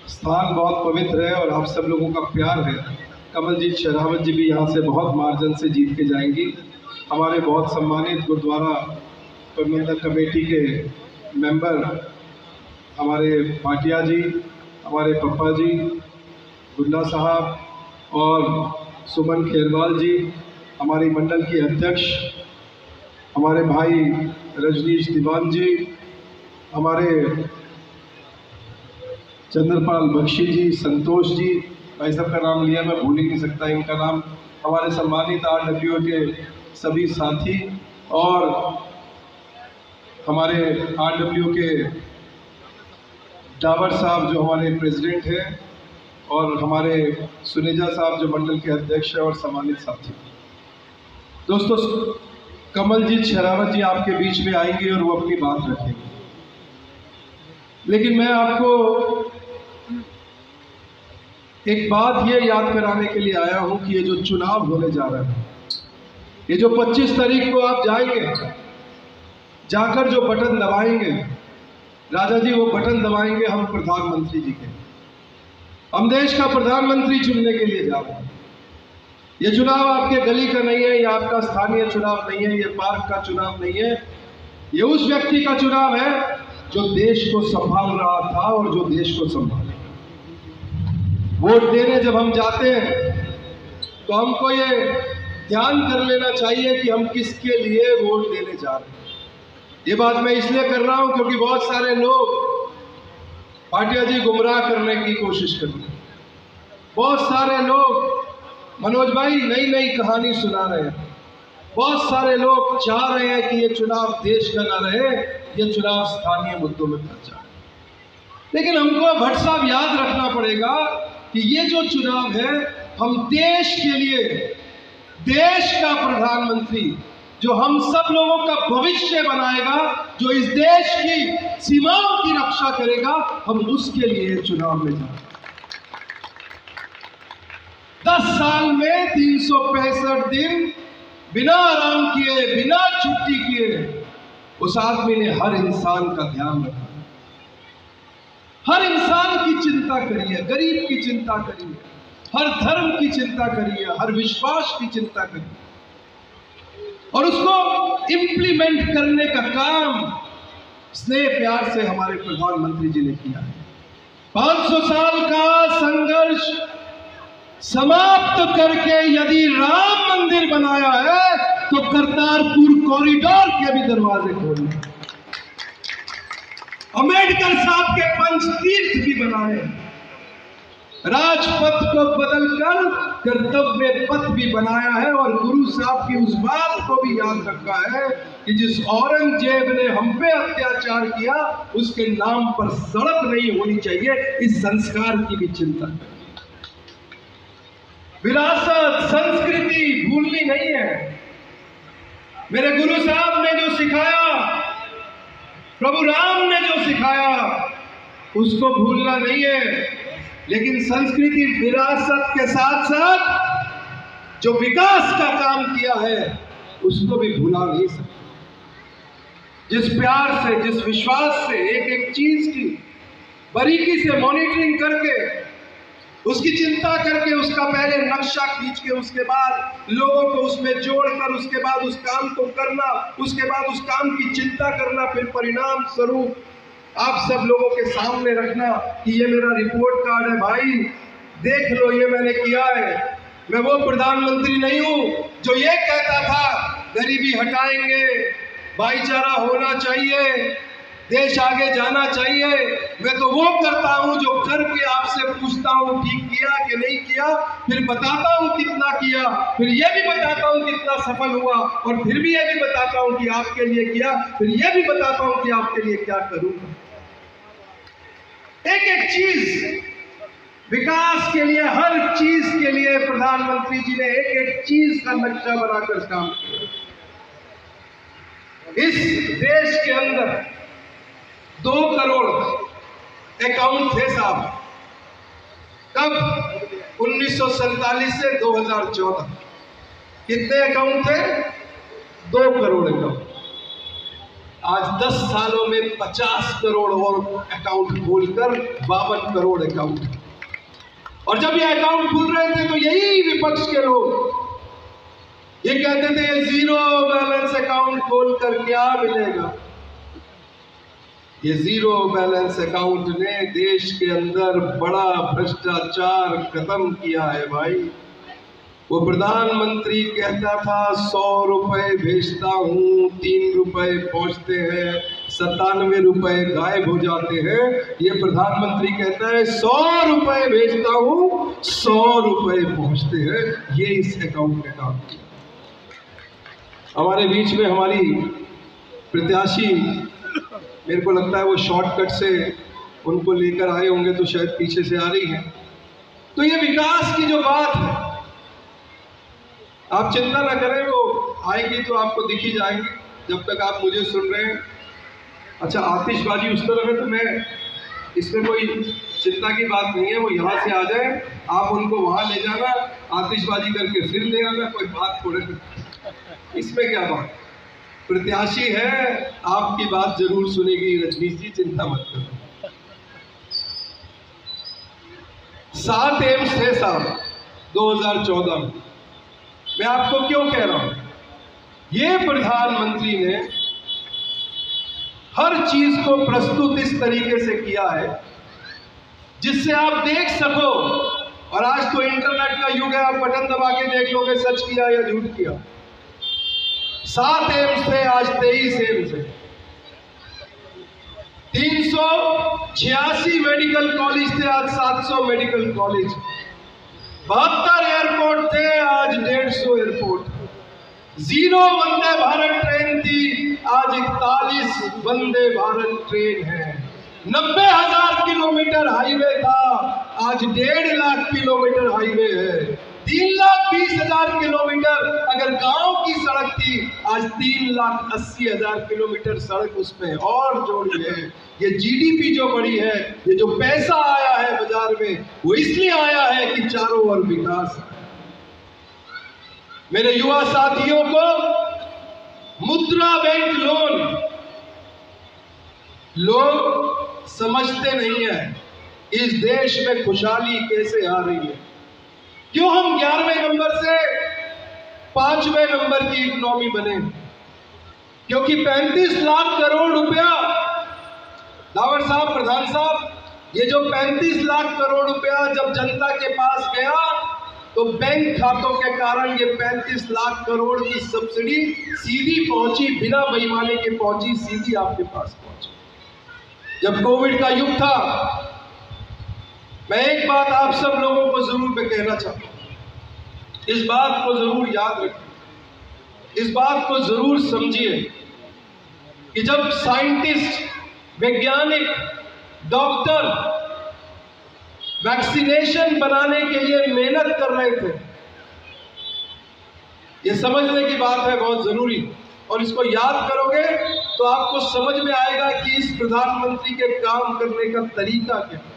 स्थान बहुत पवित्र है और आप सब लोगों का प्यार है। कमलजीत शेरावत जी भी यहाँ से बहुत मार्जिन से जीत के जाएंगी। हमारे बहुत सम्मानित गुरुद्वारा प्रबंधक कमेटी के मेंबर हमारे भाटिया जी, हमारे पप्पा जी, गुल्ला साहब और सुमन खेरवाल जी, हमारी मंडल की अध्यक्ष हमारे भाई रजनीश दीवान जी, हमारे चंद्रपाल बख्शी जी, संतोष जी, भाई साहब का नाम लिया मैं भूल ही नहीं सकता इनका नाम, हमारे सम्मानित RWO के सभी साथी और हमारे RWO के डावर साहब जो हमारे प्रेसिडेंट हैं और हमारे सुनेजा साहब जो मंडल के अध्यक्ष हैं और सम्मानित साथी। दोस्तों, कमलजीत शेरावत जी आपके बीच में आएंगे और वो अपनी बात रखेंगे, लेकिन मैं आपको एक बात ये याद कराने के लिए आया हूं कि ये जो चुनाव होने जा रहा है, ये जो 25 तारीख को आप जाएंगे, जाकर जो बटन दबाएंगे, राजा जी वो बटन दबाएंगे हम प्रधानमंत्री जी के, हम देश का प्रधानमंत्री चुनने के लिए जा रहे हैं। ये चुनाव आपके गली का नहीं है, ये आपका स्थानीय चुनाव नहीं है, ये पार्क का चुनाव नहीं है, ये उस व्यक्ति का चुनाव है जो देश को संभाल रहा था और जो देश को संभालेगा। वोट देने जब हम जाते हैं तो हमको ये ध्यान कर लेना चाहिए कि हम किसके लिए वोट देने जा रहे हैं। ये बात मैं इसलिए कर रहा हूं क्योंकि बहुत सारे लोग भाटिया जी गुमराह करने की कोशिश कर रहे हैं। बहुत सारे लोग मनोज भाई नई नई कहानी सुना रहे हैं। बहुत सारे लोग चाह रहे हैं कि ये चुनाव देश का ना रहे, ये चुनाव स्थानीय मुद्दों में फंस जाए। लेकिन हमको भट्ट साहब याद रखना पड़ेगा कि ये जो चुनाव है, हम देश के लिए, देश का प्रधानमंत्री जो हम सब लोगों का भविष्य बनाएगा, जो इस देश की सीमाओं की रक्षा करेगा, हम उसके लिए चुनाव में जाएंगे। 10 साल में 365 दिन बिना आराम किए, बिना छुट्टी किए उस आदमी ने हर इंसान का ध्यान रखा, हर इंसान की चिंता करिए, गरीब की चिंता करिए, हर धर्म की चिंता करिए, हर विश्वास की चिंता करिए और उसको इम्प्लीमेंट करने का काम स्नेह प्यार से हमारे प्रधानमंत्री जी ने किया है। 500 साल का संघर्ष समाप्त करके यदि राम मंदिर बनाया है तो करतारपुर कॉरिडोर के भी दरवाजे खोले, अंबेडकर साहब के पंचतीर्थ भी बनाए, राजपथ को बदलकर कर्तव्य पथ भी बनाया है और गुरु साहब की उस बात को भी याद रखा है कि जिस औरंगजेब ने हम पे अत्याचार किया उसके नाम पर सड़क नहीं होनी चाहिए, इस संस्कार की भी चिंता। विरासत संस्कृति भूलनी नहीं है। मेरे गुरु साहब ने जो सिखाया, प्रभु राम ने जो सिखाया उसको भूलना नहीं है, लेकिन संस्कृति विरासत के साथ साथ जो विकास का काम किया है उसको भी भुला नहीं सकते। जिस प्यार से, जिस विश्वास से एक एक चीज की बारीकी से मॉनिटरिंग करके, उसकी चिंता करके, उसका पहले नक्शा खींच के उसके बाद लोगों को उसमें जोड़कर उसके बाद उस काम को करना, उसके बाद उस काम की चिंता करना, फिर परिणाम स्वरूप आप सब लोगों के सामने रखना कि ये मेरा रिपोर्ट कार्ड है भाई, देख लो ये मैंने किया है। मैं वो प्रधानमंत्री नहीं हूँ जो ये कहता था गरीबी हटाएंगे, भाईचारा होना चाहिए, देश आगे जाना चाहिए। मैं तो वो करता हूँ जो करके आपसे पूछता हूँ ठीक किया कि नहीं किया, फिर बताता हूँ कितना किया, फिर ये भी बताता हूँ कितना सफल हुआ, और फिर भी ये भी बताता हूँ कि आपके लिए किया, फिर ये भी बताता हूँ कि आपके लिए क्या करूँगा। एक एक चीज विकास के लिए, हर चीज के लिए प्रधानमंत्री जी ने एक एक चीज का नक्शा बनाकर काम किया। इस देश के अंदर 2 करोड़ अकाउंट थे साहब, कब? 1947 से 2014 कितने अकाउंट थे? 2 करोड़ अकाउंट। आज 10 सालों में 50 करोड़ और अकाउंट खोलकर 52 करोड़ अकाउंट। और जब ये अकाउंट खुल रहे थे तो यही विपक्ष के लोग ये कहते थे जीरो बैलेंस अकाउंट खोलकर क्या मिलेगा। ये जीरो बैलेंस अकाउंट ने देश के अंदर बड़ा भ्रष्टाचार खत्म किया है भाई। वो प्रधानमंत्री कहता था 100 रुपए भेजता हूँ, 3 रुपए पहुँचते हैं, 97 रुपए गायब हो जाते हैं। ये प्रधानमंत्री कहता है 100 रुपए भेजता हूँ, 100 रुपए पहुँचते हैं। ये इस अकाउंट में काम किया। हमारे बीच में हमारी प्रत्याशी, मेरे को लगता है वो शॉर्टकट से उनको लेकर आए होंगे तो शायद पीछे से आ रही है। तो ये विकास की जो बात है, आप चिंता ना करें, वो आएगी तो आपको दिख ही जाएंगी जब तक आप मुझे सुन रहे हैं। अच्छा, आतिशबाजी उस तरफ है तो मैं, इसमें कोई चिंता की बात नहीं है, वो यहाँ से आ जाए, आप उनको वहाँ ले जाना, आतिशबाजी करके फिर ले आना, कोई बात थोड़े, इसमें क्या बात। प्रत्याशी है, आपकी बात जरूर सुनेगी रजनीश जी, चिंता मत करो। 7 एम्स थे साहब 2014 में। मैं आपको क्यों कह रहा हूं, ये प्रधानमंत्री ने हर चीज को प्रस्तुत इस तरीके से किया है जिससे आप देख सको। और आज तो इंटरनेट का युग है, आप बटन दबा के देख लोगे सच किया या झूठ किया। 7 एम्स थे, आज 23 एम्स है। 386 मेडिकल कॉलेज थे, आज 700 मेडिकल कॉलेज। 72 एयरपोर्ट थे, आज 150 एयरपोर्ट। 0 वंदे भारत ट्रेन थी, आज 41 वंदे भारत ट्रेन है। 90,000 किलोमीटर हाईवे था, आज 1.5 लाख किलोमीटर हाईवे है। 3,20,000 किलोमीटर अगर गांव की सड़क थी, आज 3,80,000 किलोमीटर सड़क उसमें और जोड़ी है। ये जीडीपी जो बढ़ी है, ये जो पैसा आया है बाजार में, वो इसलिए आया है कि चारों ओर विकास है। मेरे युवा साथियों को मुद्रा बैंक लोन लोग समझते नहीं है इस देश में खुशहाली कैसे आ रही है, क्यों हम 11वें नंबर से 5वें नंबर की इकोनॉमी बने, क्योंकि 35 लाख करोड़ रुपया, लावर साहब, प्रधान साहब, ये जो 35 लाख करोड़ रुपया जब जनता के पास गया तो बैंक खातों के कारण ये 35 लाख करोड़ की सब्सिडी सीधी पहुंची, बिना बेईमानी के पहुंची, सीधी आपके पास पहुंची। जब कोविड का युग था, मैं एक बात आप सब लोगों को जरूर मैं कहना चाहता हूं, इस बात को जरूर याद रखें, इस बात को जरूर समझिए कि जब साइंटिस्ट, वैज्ञानिक, डॉक्टर वैक्सीनेशन बनाने के लिए मेहनत कर रहे थे, ये समझने की बात है बहुत जरूरी, और इसको याद करोगे तो आपको समझ में आएगा कि इस प्रधानमंत्री के काम करने का तरीका क्या है।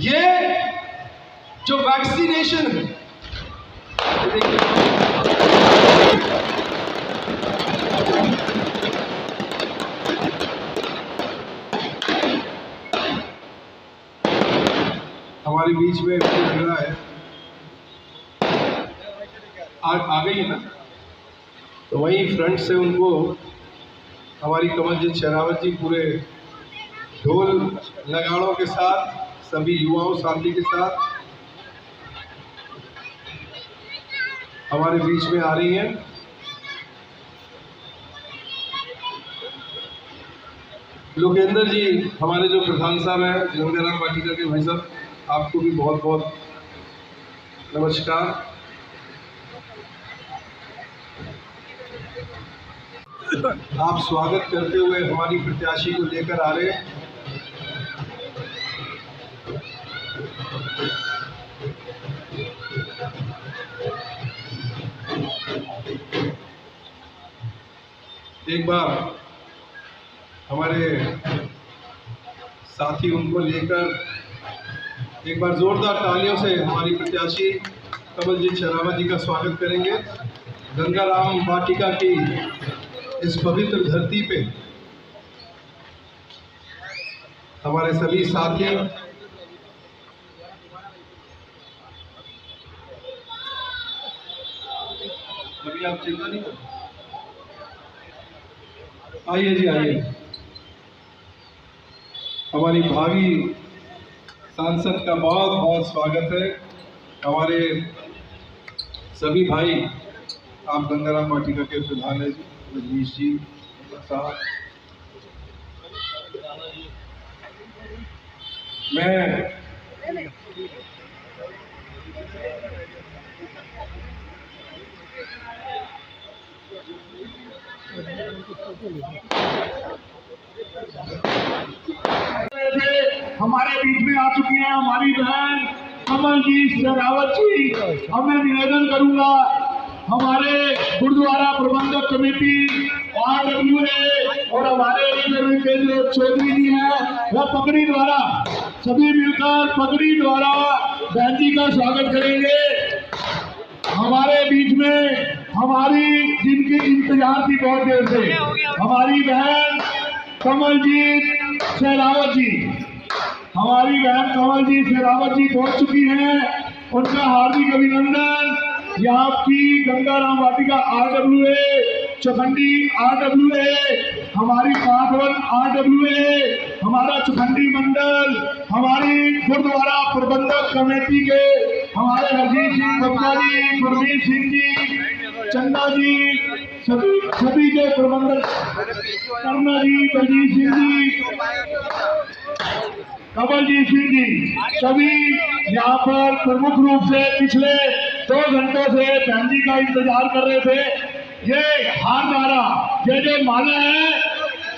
ये जो वैक्सीनेशन है, हमारे बीच में खड़ा है, आ गई है ना, तो वहीं फ्रंट से उनको हमारी कमलजीत शेरावत जी पूरे ढोल नगाड़ों के साथ, सभी युवाओं साथी के साथ हमारे बीच में आ रही हैं। लोकेंद्र जी, हमारे जो प्रधान साहब हैं गंगाराम वाटिका के भाई साहब, आपको भी बहुत बहुत नमस्कार। आप स्वागत करते हुए हमारी प्रत्याशी को लेकर आ रहे हैं। एक बार हमारे साथी उनको लेकर एक बार जोरदार तालियों से हमारी प्रत्याशी कमलजीत शेरावत जी का स्वागत करेंगे। गंगाराम वाटिका की इस पवित्र धरती पे हमारे सभी साथी अभी आप चिंता नहीं करें, आइए जी आइए। हमारी भावी सांसद का बहुत बहुत स्वागत है। हमारे सभी भाई, आप गंगाराम वाटिका के प्रधान है जी, रजनीश जी साहब, मैं हमारे बीच में आ चुकी हैं हमारी बहन कमलजीत शेरावत जी। अब मैं निवेदन करूंगा हमारे गुरुद्वारा प्रबंधक कमेटी RWA और हमारे के जो चौधरी जी हैं, वह पगड़ी द्वारा सभी मिलकर पगड़ी द्वारा बहन जी का स्वागत करेंगे। हमारे बीच में हमारी जिनकी इंतजार थी बहुत देर से, हमारी बहन कमलजीत शेरावत जी, हमारी बहन कमलजीत शेरावत जी पहुंच चुकी हैं। उनका हार्दिक अभिनंदन। यहाँ की गंगाराम वाटिका RWA, चौखंडी RWA, हमारी पाठवन RWA, हमारा चौखंडी मंडल, हमारी गुरुद्वारा प्रबंधक कमेटी के हमारे हरजीत सिंह गुप्ता जी, गुरमीत सिंह जी, चंदा जी, सभी के प्रबंधक, कर्मा जी, बलजीत सिंह जी, कमलजीत सिंह जी, सभी यहाँ पर प्रमुख रूप से पिछले 2 घंटों से बहन जी का इंतजार कर रहे थे। ये हारदारा, ये जो माला है,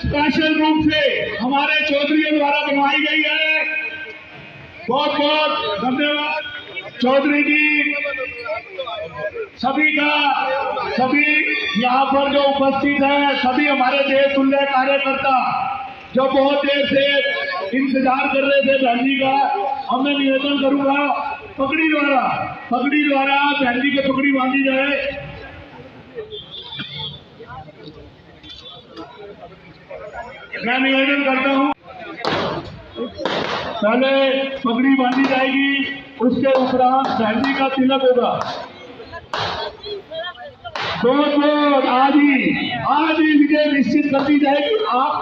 स्पेशल रूप से हमारे चौधरी द्वारा बनवाई गई है। बहुत बहुत धन्यवाद चौधरी जी, सभी का, सभी यहाँ पर जो उपस्थित है, सभी हमारे देश तुल्य कार्यकर्ता जो बहुत देर से इंतजार कर रहे थे बहन जी का। अब मैं निवेदन करूंगा पगड़ी द्वारा बहन जी के पगड़ी बांधी जाए। मैं निवेदन करता हूं, पहले पगड़ी बांधी जाएगी, उसके उपरांत बहन जी का तिलक होगा। आज ही विजय निश्चित कर दी जाएगी आप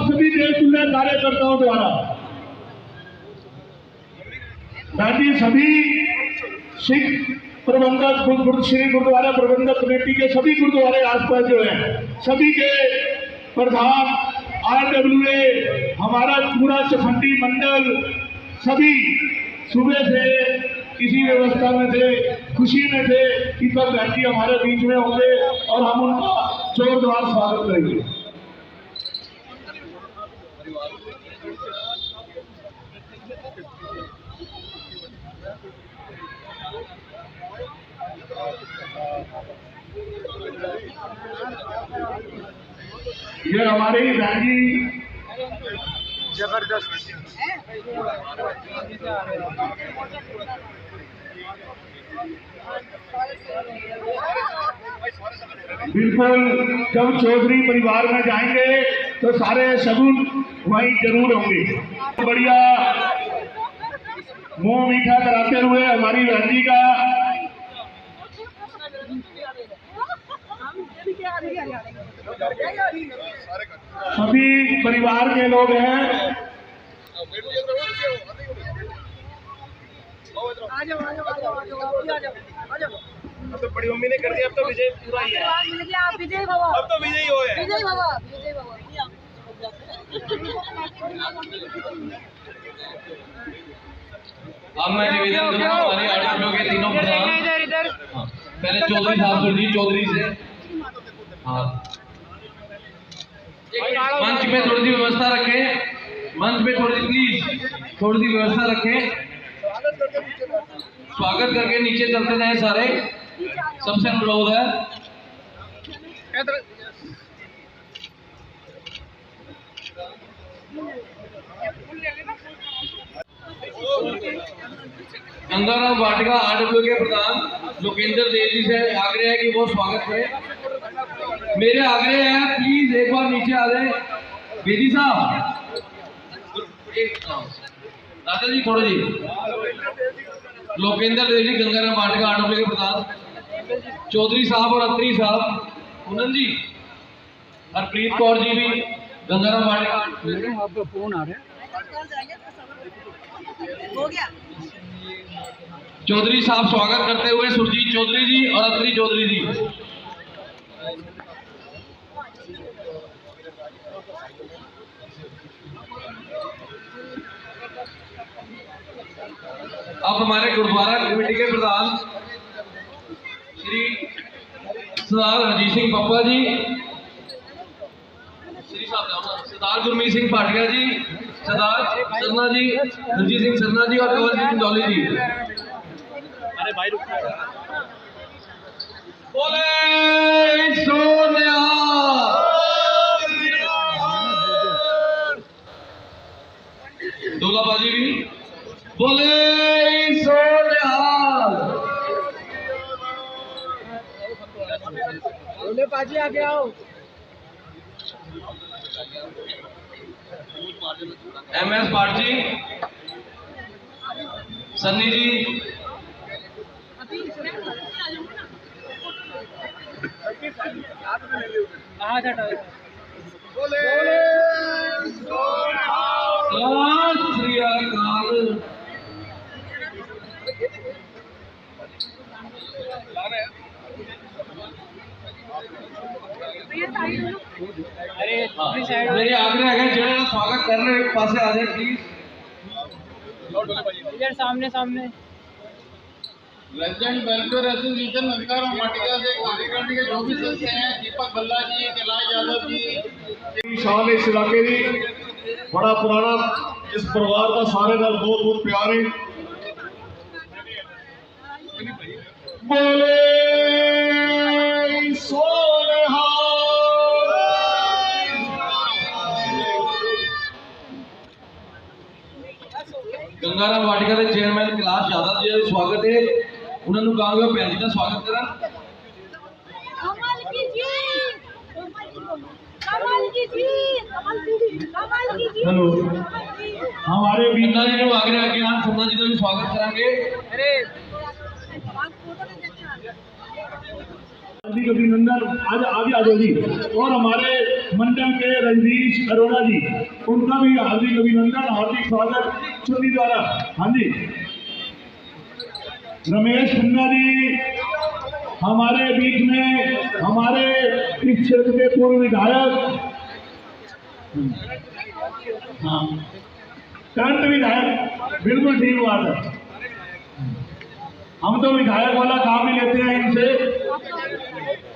सभी देशतुल्य कार्यकर्ताओं द्वारा। बाकी सभी सिख प्रबंधक श्री गुरुद्वारा प्रबंधक कमेटी के सभी गुरुद्वारे आसपास जो है, सभी के प्रधान RWA, हमारा पूरा चौखंडी मंडल, सभी सुबह से इसी व्यवस्था में थे, खुशी में थे कि कब बहन जी हमारे बीच में होंगे और हम उनका जोरदार स्वागत करेंगे। ये हमारे ही बहन जी जबरदस्त बिल्कुल, जब चौधरी परिवार में जाएंगे तो सारे शगुन वहीं जरूर होंगे। बढ़िया मुंह मीठा कराते हुए हमारी बहन जी का सभी परिवार के लोग हैं। अब तो बड़ी मम्मी ने कर दिया, अब तो विजय पूरा ही है। आप विजय बाबा, अब तो विजय हो है। विजय बाबा। अब मैं निवेदन करूंगा हमारे आर्टिकलों के तीनों प्रधान, पहले चौधरी साहब सुरजीत चौधरी से, हाँ मंच में थोड़ी सी व्यवस्था रखें, मंच में थोड़ी प्लीज थोड़ी सी व्यवस्था रखें, स्वागत करके नीचे चलते जाए सारे, सबसे अनुरोध है। गंगाराम वाटिका RWA के प्रधान लोकेंद्र देव जी से आग्रह है कि वो स्वागत करें। मेरे आग्रह है प्लीज एक बार नीचे आ जाए। बेदी साहब, दादा जी थोड़े जी, लोकेंद्र देव जी गंगाराम वाटिका RWA के प्रधान, चौधरी साहब और अत्री साहब, पूनम जी, हरप्रीत कौर जी भी गंगाराम वाटिका। आपका फोन आ रहा है, हो गया। चौधरी साहब स्वागत करते हुए सुरजीत चौधरी जी और अत्री चौधरी जी। अब हमारे गुरुद्वारा कमेटी के प्रधान श्री सरदार हरजीत सिंह पप्पा जी, श्री सरदार गुरमीत सिंह पाटिया जी, सरदार सरना जी, हरजीत सिंह सरना जी और कंवर सिंह डोली जी। अरे भाई बोले सोनिया, दूल्हाबाजी भी बोले सोनिया, बोले पाजी आगे आओ। MS पाटजी, सन्नी जी, श्री अकाल। मेरी आग्रह है जो स्वागत करने एक पासे आ जाए प्लीज। इधर सामने सामने। लेजेंड वेलफेयर एसोसिएशन गंगाराम वाटिका से कार्यकारिणी के जो भी सदस्य हैं, दीपक भल्ला जी, कैलाश यादव जी, शान इस इलाके की बड़ा पुराना इस परिवार का सारे नाल बहुत बहुत प्यार है। बोले सोनिहा। गंगाराम वाटिका के चेयरमैन कैलाश यादव जी का स्वागत है। उन्होंने कहा भैन जी का स्वागत करा। कमल की जीत, कमल की जीत, कमल की जीत। हेलो, हमारे भी गन्ना जी ने आगे आगे हम सोना जी का भी स्वागत करेंगे। हार्दिक अभिनंदन। आज आगे आ जाओ जी। और हमारे मंडल के रजनीश अरोड़ा जी, उनका भी हार्दिक अभिनंदन, हार्दिक स्वागत चुन्नी द्वारा। हाँ जी। रमेश खन्ना जी हमारे बीच में, हमारे इस क्षेत्र के पूर्व विधायक, हाँ करंट विधायक, बिल्कुल ठीक बात है। हम तो विधायक वाला काम ही लेते हैं इनसे।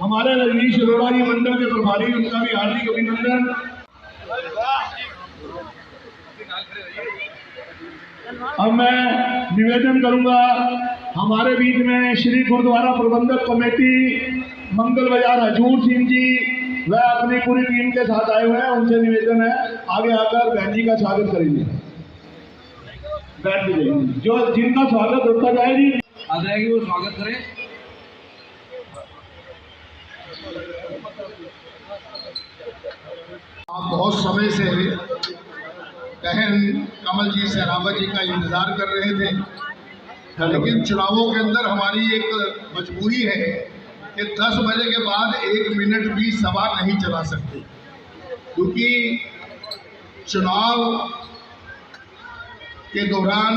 हमारे रजनीश अरोड़ा जी मंडल के प्रभारी, उनका भी हार्दिक अभिनंदन। अब मैं निवेदन करूंगा, हमारे बीच में श्री गुरुद्वारा प्रबंधक कमेटी मंगल बाजार हजूर सिंह जी वह अपनी पूरी टीम के साथ आए हुए हैं। उनसे निवेदन है आगे आकर बहन जी का स्वागत करेंगे। बैठ जाइए, जो जिनका स्वागत होता जाए जी आ जाएगी वो स्वागत करें। आप बहुत समय से बहन कमल जी सहरावत जी का इंतजार कर रहे थे, लेकिन चुनावों के अंदर हमारी एक मजबूरी है कि 10 बजे के बाद 1 मिनट भी सभा नहीं चला सकते, क्योंकि चुनाव के दौरान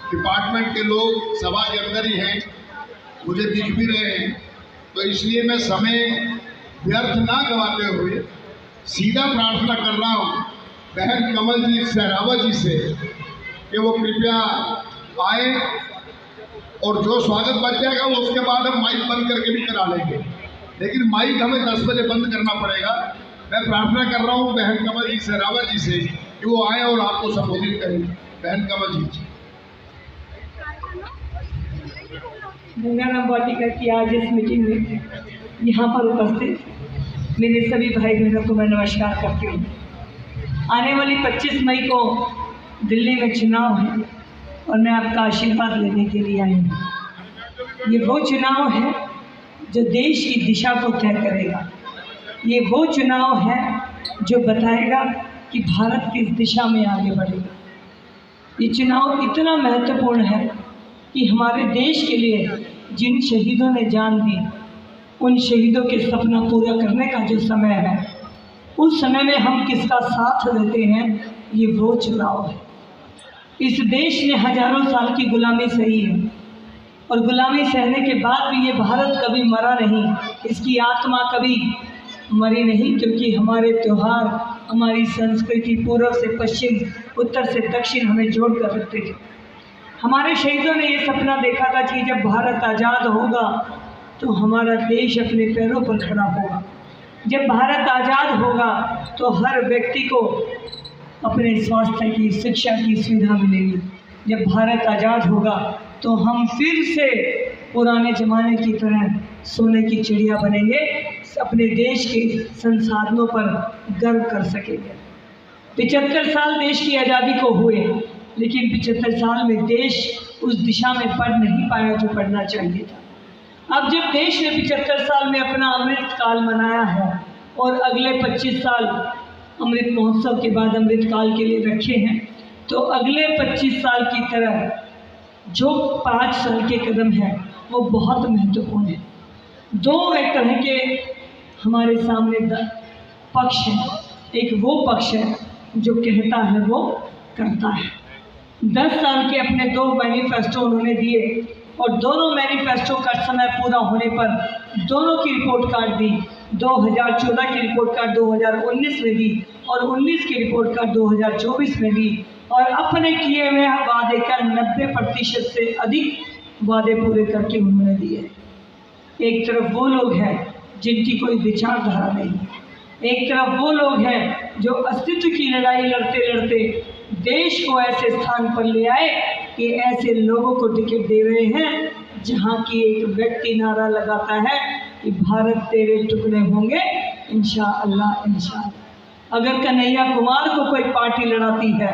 डिपार्टमेंट के लोग सभा के अंदर ही हैं, मुझे दिख भी रहे हैं। तो इसलिए मैं समय व्यर्थ ना गवाते हुए सीधा प्रार्थना कर रहा हूँ बहन कमल जी सहरावत जी से कि वो कृपया आए, और जो स्वागत बच जाएगा वो उसके बाद हम माइक बंद करके भी करा लेंगे, लेकिन माइक हमें 10 बजे बंद करना पड़ेगा। मैं प्रार्थना कर रहा हूँ बहन कमल जी सहरावत जी से कि वो आए और आपको संबोधित करें। बहन कमल जी। गंगाराम वाटिका की आज इस मीटिंग में यहाँ पर उपस्थित मेरे सभी भाई बहनों को मैं नमस्कार करती हूँ। आने वाली 25 मई को दिल्ली में चुनाव है और मैं आपका आशीर्वाद लेने के लिए आई हूँ। ये वो चुनाव है जो देश की दिशा को तय करेगा। ये वो चुनाव है जो बताएगा कि भारत किस दिशा में आगे बढ़ेगा। ये चुनाव इतना महत्वपूर्ण है कि हमारे देश के लिए जिन शहीदों ने जान दी, उन शहीदों के सपना पूरा करने का जो समय है, उस समय में हम किसका साथ देते हैं, ये वो चुनाव है। इस देश ने हजारों साल की गुलामी सही है और गुलामी सहने के बाद भी ये भारत कभी मरा नहीं, इसकी आत्मा कभी मरी नहीं, क्योंकि हमारे त्यौहार, हमारी संस्कृति पूर्व से पश्चिम, उत्तर से दक्षिण हमें जोड़ कर रखते थे। हमारे शहीदों ने ये सपना देखा था कि जब भारत आज़ाद होगा तो हमारा देश अपने पैरों पर खड़ा होगा। जब भारत आज़ाद होगा तो हर व्यक्ति को अपने स्वास्थ्य की, शिक्षा की सुविधा मिलेगी। जब भारत आज़ाद होगा तो हम फिर से पुराने ज़माने की तरह सोने की चिड़िया बनेंगे, अपने देश के संसाधनों पर गर्व कर सकेंगे। 75 साल देश की आज़ादी को हुए, लेकिन 75 साल में देश उस दिशा में बढ़ नहीं पाया जो बढ़ना चाहिए था। अब जब देश ने 75 साल में अपना अमृत काल मनाया है और अगले 25 साल अमृत महोत्सव के बाद अमृत काल के लिए रखे हैं, तो अगले 25 साल की तरह जो 5 साल के कदम हैं वो बहुत महत्वपूर्ण है। 2 तरह के हमारे सामने पक्ष हैं। एक वो पक्ष है जो कहता है वो करता है। 10 साल के अपने 2 मैनिफेस्टो उन्होंने दिए और दोनों मैनिफेस्टो का समय पूरा होने पर दोनों की रिपोर्ट कार्ड दी। 2014 की रिपोर्ट कार्ड 2019 में दी और 19 की रिपोर्ट कार्ड 2024 में दी, और अपने किए हुए वादे का 90% से अधिक वादे पूरे करके उन्होंने दिए। एक तरफ वो लोग हैं जिनकी कोई विचारधारा नहीं, एक तरफ वो लोग हैं जो अस्तित्व की लड़ाई लड़ते लड़ते देश को ऐसे स्थान पर ले आए कि ऐसे लोगों को टिकट दे रहे हैं जहां की एक व्यक्ति नारा लगाता है कि भारत तेरे टुकड़े होंगे इंशाअल्लाह इंशाअल्लाह। अगर कन्हैया कुमार को कोई पार्टी लड़ाती है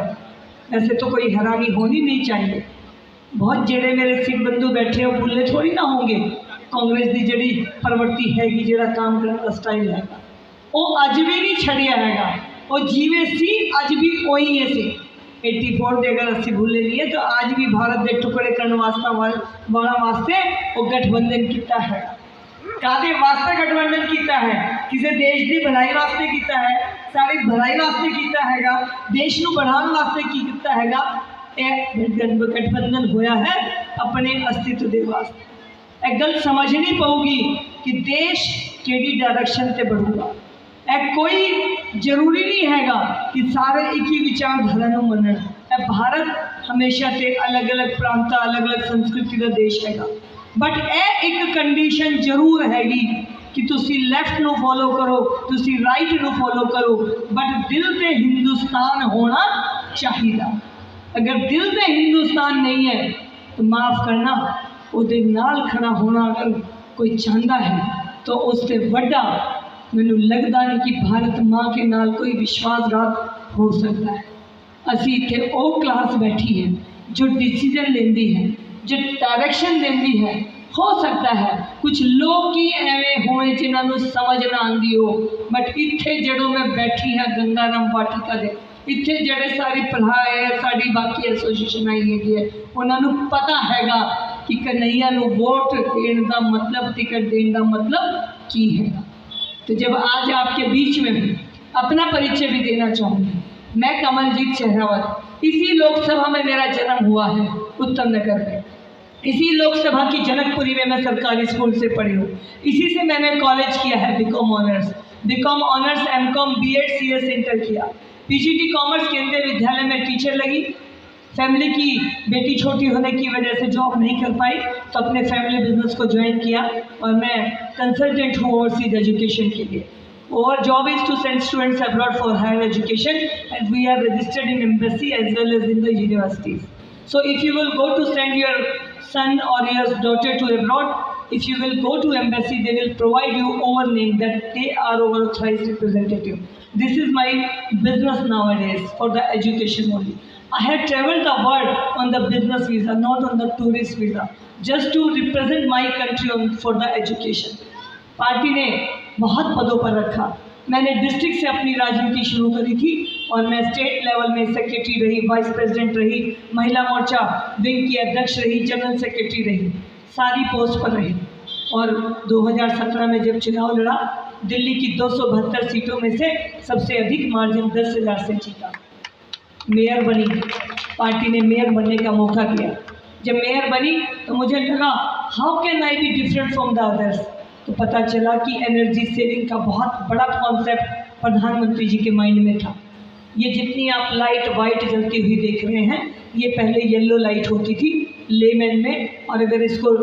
वैसे तो कोई हैरानी होनी नहीं चाहिए। बहुत जेड़े मेरे सिख बंधु बैठे हो भुल्ले थोड़ी ना होंगे कांग्रेस की जड़ी प्रवृत्ति हैगी, जड़ा काम करने का स्टाइल है वो अज भी नहीं छड़िया हैगा। वो जीवे सी अज भी वही है सी 84 के अगर असं भूले नहीं है तो आज भी भारत के टुकड़े करने वास्ते वो गठबंधन किया है। कादे वास्ते गठबंधन किया है? किसी देश की भलाई वास्ते किया है, सारी भलाई वास्ते किया हैगा, देश को बढ़ाने वास्ते किया हैगा। गठबंधन होया है अपने अस्तित्व के वास्ते। एक गल समझनी पऊगी कि देश केड़ी डायरेक्शन से बढ़ूगा। एक कोई जरूरी नहीं हैगा कि सारे एक ही विचारधारा को मनन। भारत हमेशा से अलग अलग प्रांत अलग अलग संस्कृति का देश हैगा, बट एक कंडीशन जरूर हैगी कि तुसी लैफ्ट को फॉलो करो, तुसी राइट को फॉलो करो, बट दिल से हिंदुस्तान होना चाहिए। अगर दिल से हिंदुस्तान नहीं है तो माफ़ करना उहदे नाल खड़ा होना अगर कोई चाहता है तो उससे वड्डा मैनू लगता नहीं कि भारत माँ के नाल कोई विश्वासघात हो सकता है। असी इत्थे वो क्लास बैठी है जो डिसीजन लेंदी है, जो डायरेक्शन देंदी है। हो सकता है कुछ लोग ही एवं होने जिन्होंने समझ ना आती हो, बट इत्थे जड़ों में बैठी है गंगाराम वाटिका दे इत्थे जड़े सारी भरा है साड़ी बाकी एसोसीएशन आई है उन्होंने पता हैगा कि कन्हैया नू वोट देने का मतलब टिकट देने का मतलब की है। तो जब आज आपके बीच में अपना परिचय भी देना चाहूँगी, मैं कमलजीत सहरावत, इसी लोकसभा में मेरा जन्म हुआ है उत्तम नगर में, इसी लोकसभा की जनकपुरी में मैं सरकारी स्कूल से पढ़ी हूँ, इसी से मैंने कॉलेज किया है BCom honours MCom BEd CS inter किया, पीजीटी कॉमर्स केंद्रीय विद्यालय में टीचर लगी। फैमिली की बेटी छोटी होने की वजह से जॉब नहीं कर पाई तो अपने फैमिली बिजनेस को ज्वाइन किया और मैं कंसल्टेंट हूँ ओवरसीज एजुकेशन के लिए। Our job is to send students abroad for higher education and we are registered in embassy as well as in the universities. So if you will go to send your son or your daughter to abroad, if you will go to embassy, they will provide you over name that they are our authorized representative. This is my business nowadays for the education only. I have traveled the world on the business visa, not on the tourist visa, just to represent my country for the education. Party ने बहुत पदों पर रखा। मैंने district से अपनी राजनीति शुरू करी थी और मैं स्टेट लेवल में सेक्रेटरी रही, वाइस प्रेसिडेंट रही, महिला मोर्चा विंग की अध्यक्ष रही, जनरल सेक्रेटरी रही, सारी पोस्ट पर रही। और 2017 में जब चुनाव लड़ा, दिल्ली की 272 सीटों में से सबसे अधिक मार्जिन 10,000 से जीता। मेयर बनी, पार्टी ने मेयर बनने का मौका दिया। जब मेयर बनी तो मुझे लगा how can I be different from the others, तो पता चला कि एनर्जी सेविंग का बहुत बड़ा कॉन्सेप्ट प्रधानमंत्री जी के माइंड में था। ये जितनी आप लाइट वाइट जलती हुई देख रहे हैं, ये पहले येलो लाइट होती थी लेमन में, और अगर इसको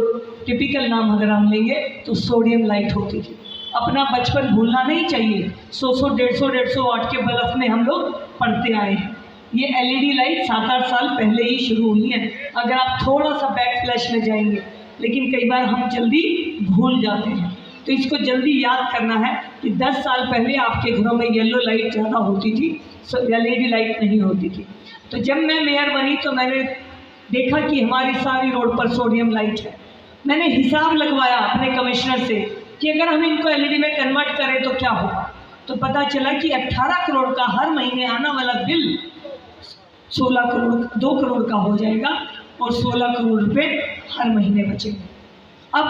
टिपिकल नाम अगर हम लेंगे तो सोडियम लाइट होती थी। अपना बचपन भूलना नहीं चाहिए। 100 150 वाट के बल्ब में हम लोग पढ़ते आए हैं। ये एलईडी लाइट 7-8 साल पहले ही शुरू हुई है, अगर आप थोड़ा सा बैक फ्लैश में जाएंगे, लेकिन कई बार हम जल्दी भूल जाते हैं। तो इसको जल्दी याद करना है कि 10 साल पहले आपके घरों में येलो लाइट ज़्यादा होती थी, एलईडी लाइट नहीं होती थी। तो जब मैं मेयर बनी तो मैंने देखा कि हमारी सारी रोड पर सोडियम लाइट है। मैंने हिसाब लगवाया अपने कमिश्नर से कि अगर हम इनको एलईडी में कन्वर्ट करें तो क्या होगा। तो पता चला कि 18 करोड़ का हर महीने आने वाला बिल 2 करोड़ का हो जाएगा और 16 करोड़ रुपए हर महीने बचेंगे। अब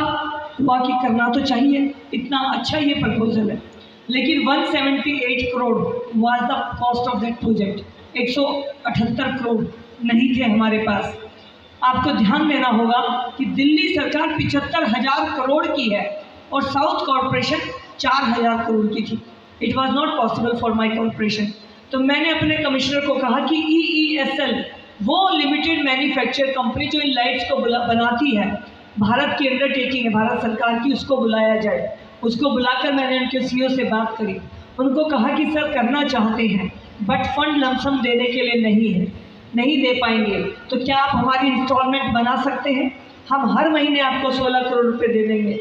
हुआ कि करना तो चाहिए, इतना अच्छा ये प्रपोजल है, लेकिन 178 crore was the cost of that project. 178 crore नहीं थे हमारे पास। आपको ध्यान देना होगा कि दिल्ली सरकार 75,000 करोड़ की है और साउथ कॉरपोरेशन 4,000 करोड़ की थी। It was not possible for my corporation. तो मैंने अपने कमिश्नर को कहा कि EESL वो लिमिटेड मैन्युफैक्चर कंपनी जो इन लाइट्स को बनाती है, भारत की अंडरटेकिंग है भारत सरकार की, उसको बुलाया जाए। उसको बुलाकर मैंने उनके CEO से बात करी। उनको कहा कि सर करना चाहते हैं बट फंड लमसम देने के लिए नहीं है, नहीं दे पाएंगे, तो क्या आप हमारी इंस्टॉलमेंट बना सकते हैं? हम हर महीने आपको 16 करोड़ रुपए दे देंगे।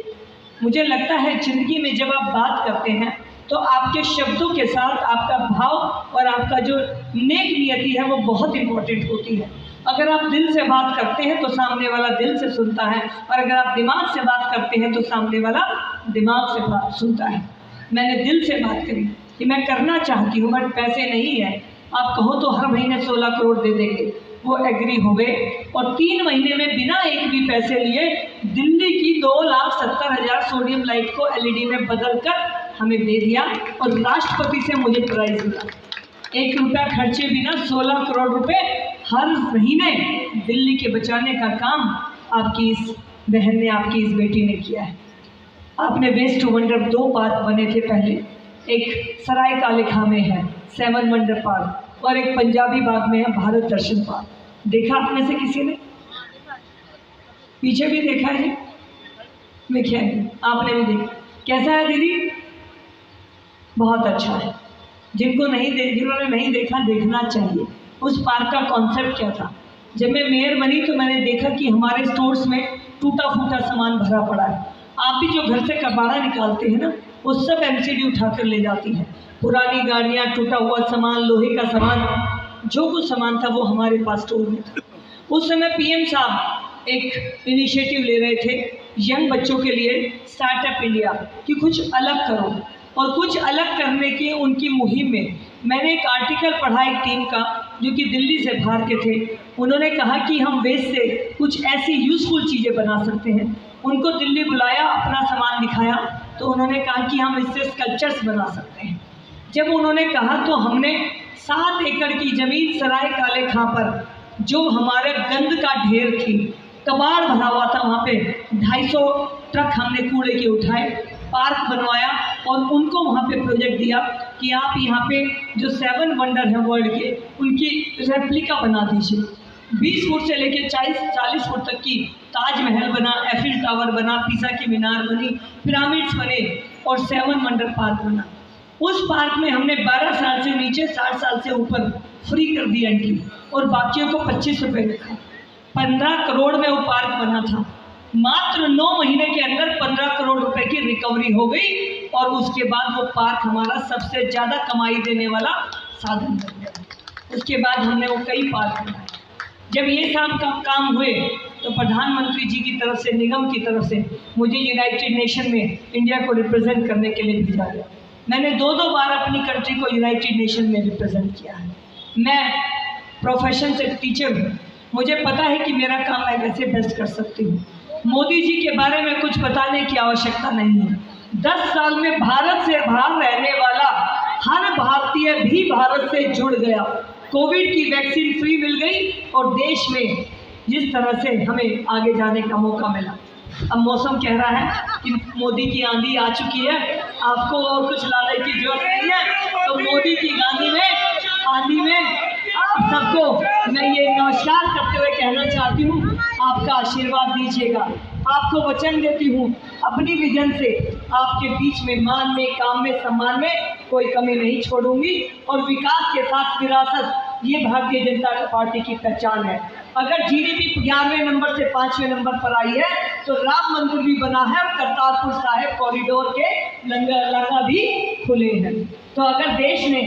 मुझे लगता है ज़िंदगी में जब आप बात करते हैं तो आपके शब्दों के साथ आपका भाव और आपका जो नेक नियति है वो बहुत इम्पोर्टेंट होती है। अगर आप दिल से बात करते हैं तो सामने वाला दिल से सुनता है, और अगर आप दिमाग से बात करते हैं तो सामने वाला दिमाग से बात सुनता है। मैंने दिल से बात करी कि मैं करना चाहती हूँ बट पैसे नहीं है, आप कहो तो हर महीने 16 करोड़ दे देंगे। वो एग्री हो गए और 3 महीने में बिना एक भी पैसे लिए दिल्ली की 2,70,000 सोडियम लाइट को LED में बदल कर हमें दे दिया और राष्ट्रपति से मुझे प्राइज मिला। 1 रुपया खर्चे बिना 16 करोड़ रुपए हर महीने दिल्ली के बचाने का काम आपकी इस बहन ने, आपकी इस बेटी ने किया है। आपने वेस्ट टू वंडर 2 पार्क बने थे पहले, एक सराय काले खां में है 7 वंडर पार्क और एक पंजाबी बाग में है भारत दर्शन पार्क। देखा आप में से किसी ने? पीछे भी देखा है जी? देखिए आपने भी देखा। कैसा है दीदी? बहुत अच्छा है। जिन्होंने नहीं देखा, देखना चाहिए। उस पार्क का कॉन्सेप्ट क्या था? जब मैं मेयर बनी तो मैंने देखा कि हमारे स्टोर्स में टूटा फूटा सामान भरा पड़ा है। आप भी जो घर से कबाड़ा निकालते हैं ना, वो सब MCD उठा कर ले जाती है। पुरानी गाड़ियाँ, टूटा हुआ सामान, लोहे का सामान, जो कुछ सामान था वो हमारे पास स्टोर में था। उस समय PM साहब एक इनिशिएटिव ले रहे थे यंग बच्चों के लिए, स्टार्टअप इंडिया, कि कुछ अलग करो। और कुछ अलग करने की उनकी मुहिम में मैंने एक आर्टिकल पढ़ा एक टीम का जो कि दिल्ली से बाहर के थे। उन्होंने कहा कि हम वेस्ट से कुछ ऐसी यूज़फुल चीज़ें बना सकते हैं। उनको दिल्ली बुलाया, अपना सामान दिखाया, तो उन्होंने कहा कि हम इससे स्कल्पचर्स बना सकते हैं। जब उन्होंने कहा तो हमने 7 एकड़ की ज़मीन सराय काले खां पर, जो हमारे गंद का ढेर थी, कबाड़ भरा हुआ था, वहाँ पे 250 ट्रक हमने कूड़े के उठाए, पार्क बनवाया और उनको वहाँ पे प्रोजेक्ट दिया कि आप यहाँ पे जो 7 वंडर हैं वर्ल्ड के, उनकी रेप्लिका बना दीजिए। 20 फुट से लेकर 40 फुट तक की ताजमहल बना, एफिल टावर बना, पीसा की मीनार बनी, पिरामिड्स बने और 7 वंडर पार्क बना। उस पार्क में हमने 12 साल से नीचे 60 साल से ऊपर फ्री कर दी एंट्री और बाकियों को 25 रुपये रखा। 15 करोड़ में वो पार्क बना था। मात्र 9 महीने के अंदर 15 करोड़ रुपए की रिकवरी हो गई और उसके बाद वो पार्क हमारा सबसे ज़्यादा कमाई देने वाला साधन बन गया। उसके बाद हमने वो कई पार्क बनाए। जब ये सब काम हुए तो प्रधानमंत्री जी की तरफ से, निगम की तरफ से मुझे यूनाइटेड नेशन में इंडिया को रिप्रेजेंट करने के लिए भेजा गया। मैंने 2 बार अपनी कंट्री को यूनाइटेड नेशन में रिप्रेजेंट किया है। मैं प्रोफेशन से टीचर हूँ, मुझे पता है कि मेरा काम मैं कैसे बेस्ट कर सकती हूँ। मोदी जी के बारे में कुछ बताने की आवश्यकता नहीं है। 10 साल में भारत से बाहर रहने वाला हर भारतीय भी भारत से जुड़ गया। कोविड की वैक्सीन फ्री मिल गई और देश में जिस तरह से हमें आगे जाने का मौका मिला। अब मौसम कह रहा है कि मोदी की आंधी आ चुकी है, आपको और कुछ लाने की जरूरत नहीं है। तो मोदी की आंधी में सबको मैं ये नमस्कार करते हुए कहना चाहती हूँ, आपका आशीर्वाद दीजिएगा। आपको वचन देती हूँ अपनी विजन से आपके बीच में मान में, काम में, सम्मान में कोई कमी नहीं छोड़ूंगी और विकास के साथ विरासत, ये भारतीय जनता पार्टी की पहचान है। अगर GDP 11वें नंबर से 5वें नंबर पर आई है तो राम मंदिर भी बना है और करतारपुर साहिब कॉरिडोर के लंगर भी खुले हैं। तो अगर देश ने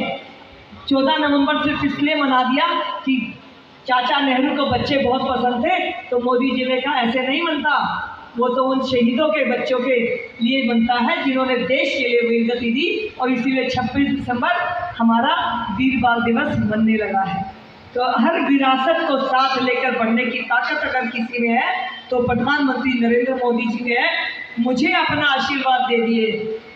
14 नवंबर सिर्फ इसलिए मना दिया कि चाचा नेहरू को बच्चे बहुत पसंद थे, तो मोदी जी ने कहा ऐसे नहीं बनता, वो तो उन शहीदों के बच्चों के लिए बनता है जिन्होंने देश के लिए वीरगति दी। और इसीलिए 26 दिसंबर हमारा वीर बाल दिवस बनने लगा है। तो हर विरासत को साथ लेकर बढ़ने की ताकत अगर किसी में है तो प्रधानमंत्री नरेंद्र मोदी जी ने है। मुझे अपना आशीर्वाद दे दिए।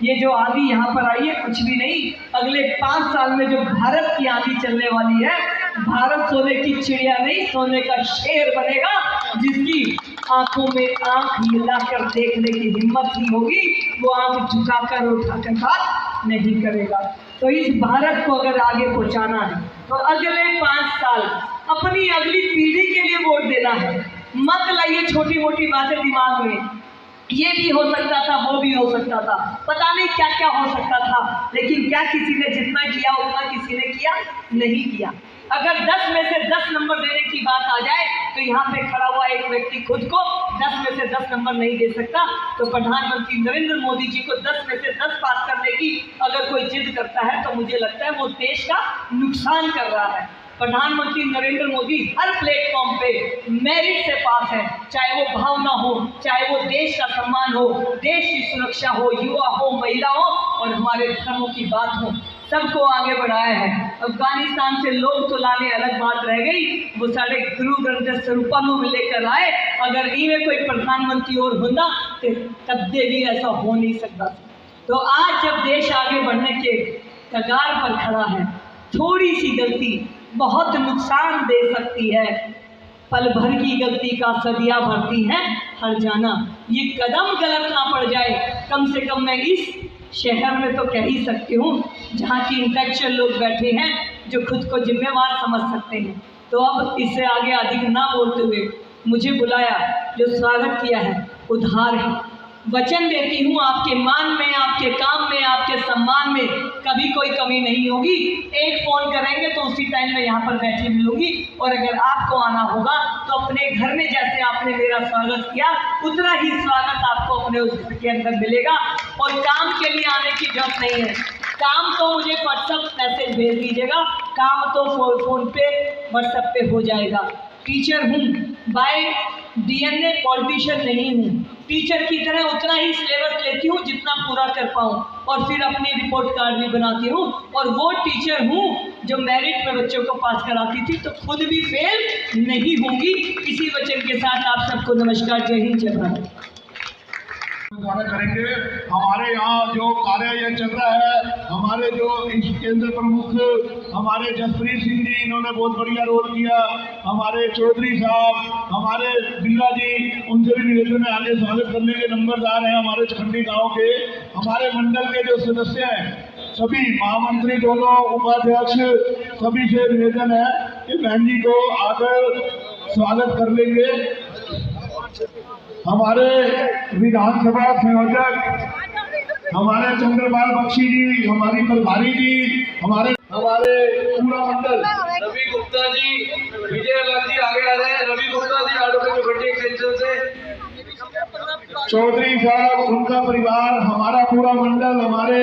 ये जो आंधी यहाँ पर आई है कुछ भी नहीं, अगले 5 साल में जो भारत की आंधी चलने वाली है, भारत सोने की चिड़िया नहीं, सोने का शेर बनेगा, जिसकी आंखों में आंख मिलाकर देखने की हिम्मत नहीं होगी, वो आंख झुकाकर उठाकर बात नहीं करेगा। तो इस भारत को अगर आगे पहुंचाना है तो अगले 5 साल अपनी अगली पीढ़ी के लिए वोट देना है। मत लाइए छोटी मोटी बातें दिमाग में, ये भी हो सकता था, वो भी हो सकता था, पता नहीं क्या क्या हो सकता था, लेकिन क्या किसी ने जितना किया उतना किसी ने किया नहीं किया। अगर 10 में से 10 नंबर देने की बात बात आ जाए तो यहाँ पे खड़ा हुआ एक व्यक्ति खुद को 10 में से 10 नंबर नहीं दे सकता। तो प्रधानमंत्री नरेंद्र मोदी जी को 10 में से 10 पास करने की अगर कोई जिद करता है तो मुझे लगता है वो देश का नुकसान कर रहा है। प्रधानमंत्री नरेंद्र मोदी हर प्लेटफॉर्म पे मेरिट से पास है, चाहे वो भावना हो, चाहे वो देश का सम्मान हो, देश की सुरक्षा हो, युवा हो, महिला हो और हमारे धर्मों की बात हो, सबको आगे बढ़ाया है। अफगानिस्तान से लोग तो लाने अलग बात रह गई, वो सारे गुरु ग्रंथ स्वरूपानु में लेकर आए। अगर इनमें कोई प्रधानमंत्री और होता तो कभी भी ऐसा हो नहीं सकता। तो आज जब देश आगे बढ़ने के कगार पर खड़ा है, थोड़ी सी गलती बहुत नुकसान दे सकती है। पल भर की गलती का सदियां भरती हैं हर जाना। ये कदम गलत ना पड़ जाए, कम से कम मैं इस शहर में तो कह ही सकती हूँ जहाँ की इंटेलेक्चुअल लोग बैठे हैं जो खुद को जिम्मेवार समझ सकते हैं। तो अब इससे आगे अधिक ना बोलते हुए मुझे बुलाया, जो स्वागत किया है, उधार है। वचन देती हूँ आपके मान में, आपके काम में, आपके सम्मान में कभी कोई कमी नहीं होगी। एक फ़ोन करेंगे तो उसी टाइम में यहाँ पर बैठी मिलूंगी। और अगर आपको आना होगा तो अपने घर में जैसे आपने मेरा स्वागत किया उतना ही स्वागत आपको अपने उस घर के अंदर मिलेगा। और काम के लिए आने की जरूरत नहीं है। काम तो मुझे व्हाट्सएप मैसेज भेज दीजिएगा, काम तो फ़ोन पे व्हाट्सएप पे हो जाएगा। टीचर हूँ, बाय DNA पॉलिटिशियन नहीं हूँ। टीचर की तरह उतना ही सिलेबस लेती हूँ जितना पूरा कर पाऊँ और फिर अपनी रिपोर्ट कार्ड भी बनाती हूँ। और वो टीचर हूँ जो मेरिट में बच्चों को पास कराती थी, तो खुद भी फेल नहीं होंगी। इसी वचन के साथ आप सबको नमस्कार, जय हिंद, जय भारत। द्वारा करेंगे। हमारे यहाँ जो कार्य यह चल रहा है, हमारे जो केंद्र प्रमुख हमारे जसप्रीत सिंह जी, इन्होंने बहुत बढ़िया रोल किया। हमारे चौधरी साहब, हमारे बिल्ला जी, उनसे भी निवेदन है आगे स्वागत करने के नंबरदार हैं हमारे चखंडी गांव के। हमारे मंडल के जो सदस्य हैं, सभी महामंत्री, दोनों उपाध्यक्ष, सभी से निवेदन है कि बहन जी को आकर स्वागत कर लेंगे। हमारे विधानसभा संयोजक हमारे चंद्रपाल बख्शी जी, हमारी प्रभारी जी, हमारे पूरा मंडल, रवि गुप्ता जी, विजय लाल जी आगे आ रहे हैं। रवि गुप्ता जी आडोके चौखंडी एक्सटेंशन से, चौधरी साहब, उनका परिवार, हमारा पूरा मंडल, हमारे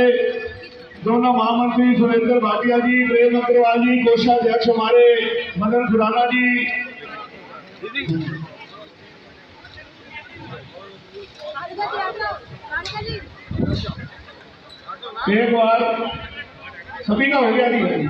दोनों महामंत्री सुरेंद्र भाटिया जी, प्रेम अग्रवाल जी, कोषाध्यक्ष हमारे मदन खुराना जी। एक बार सभी का हो गया नहीं भाई।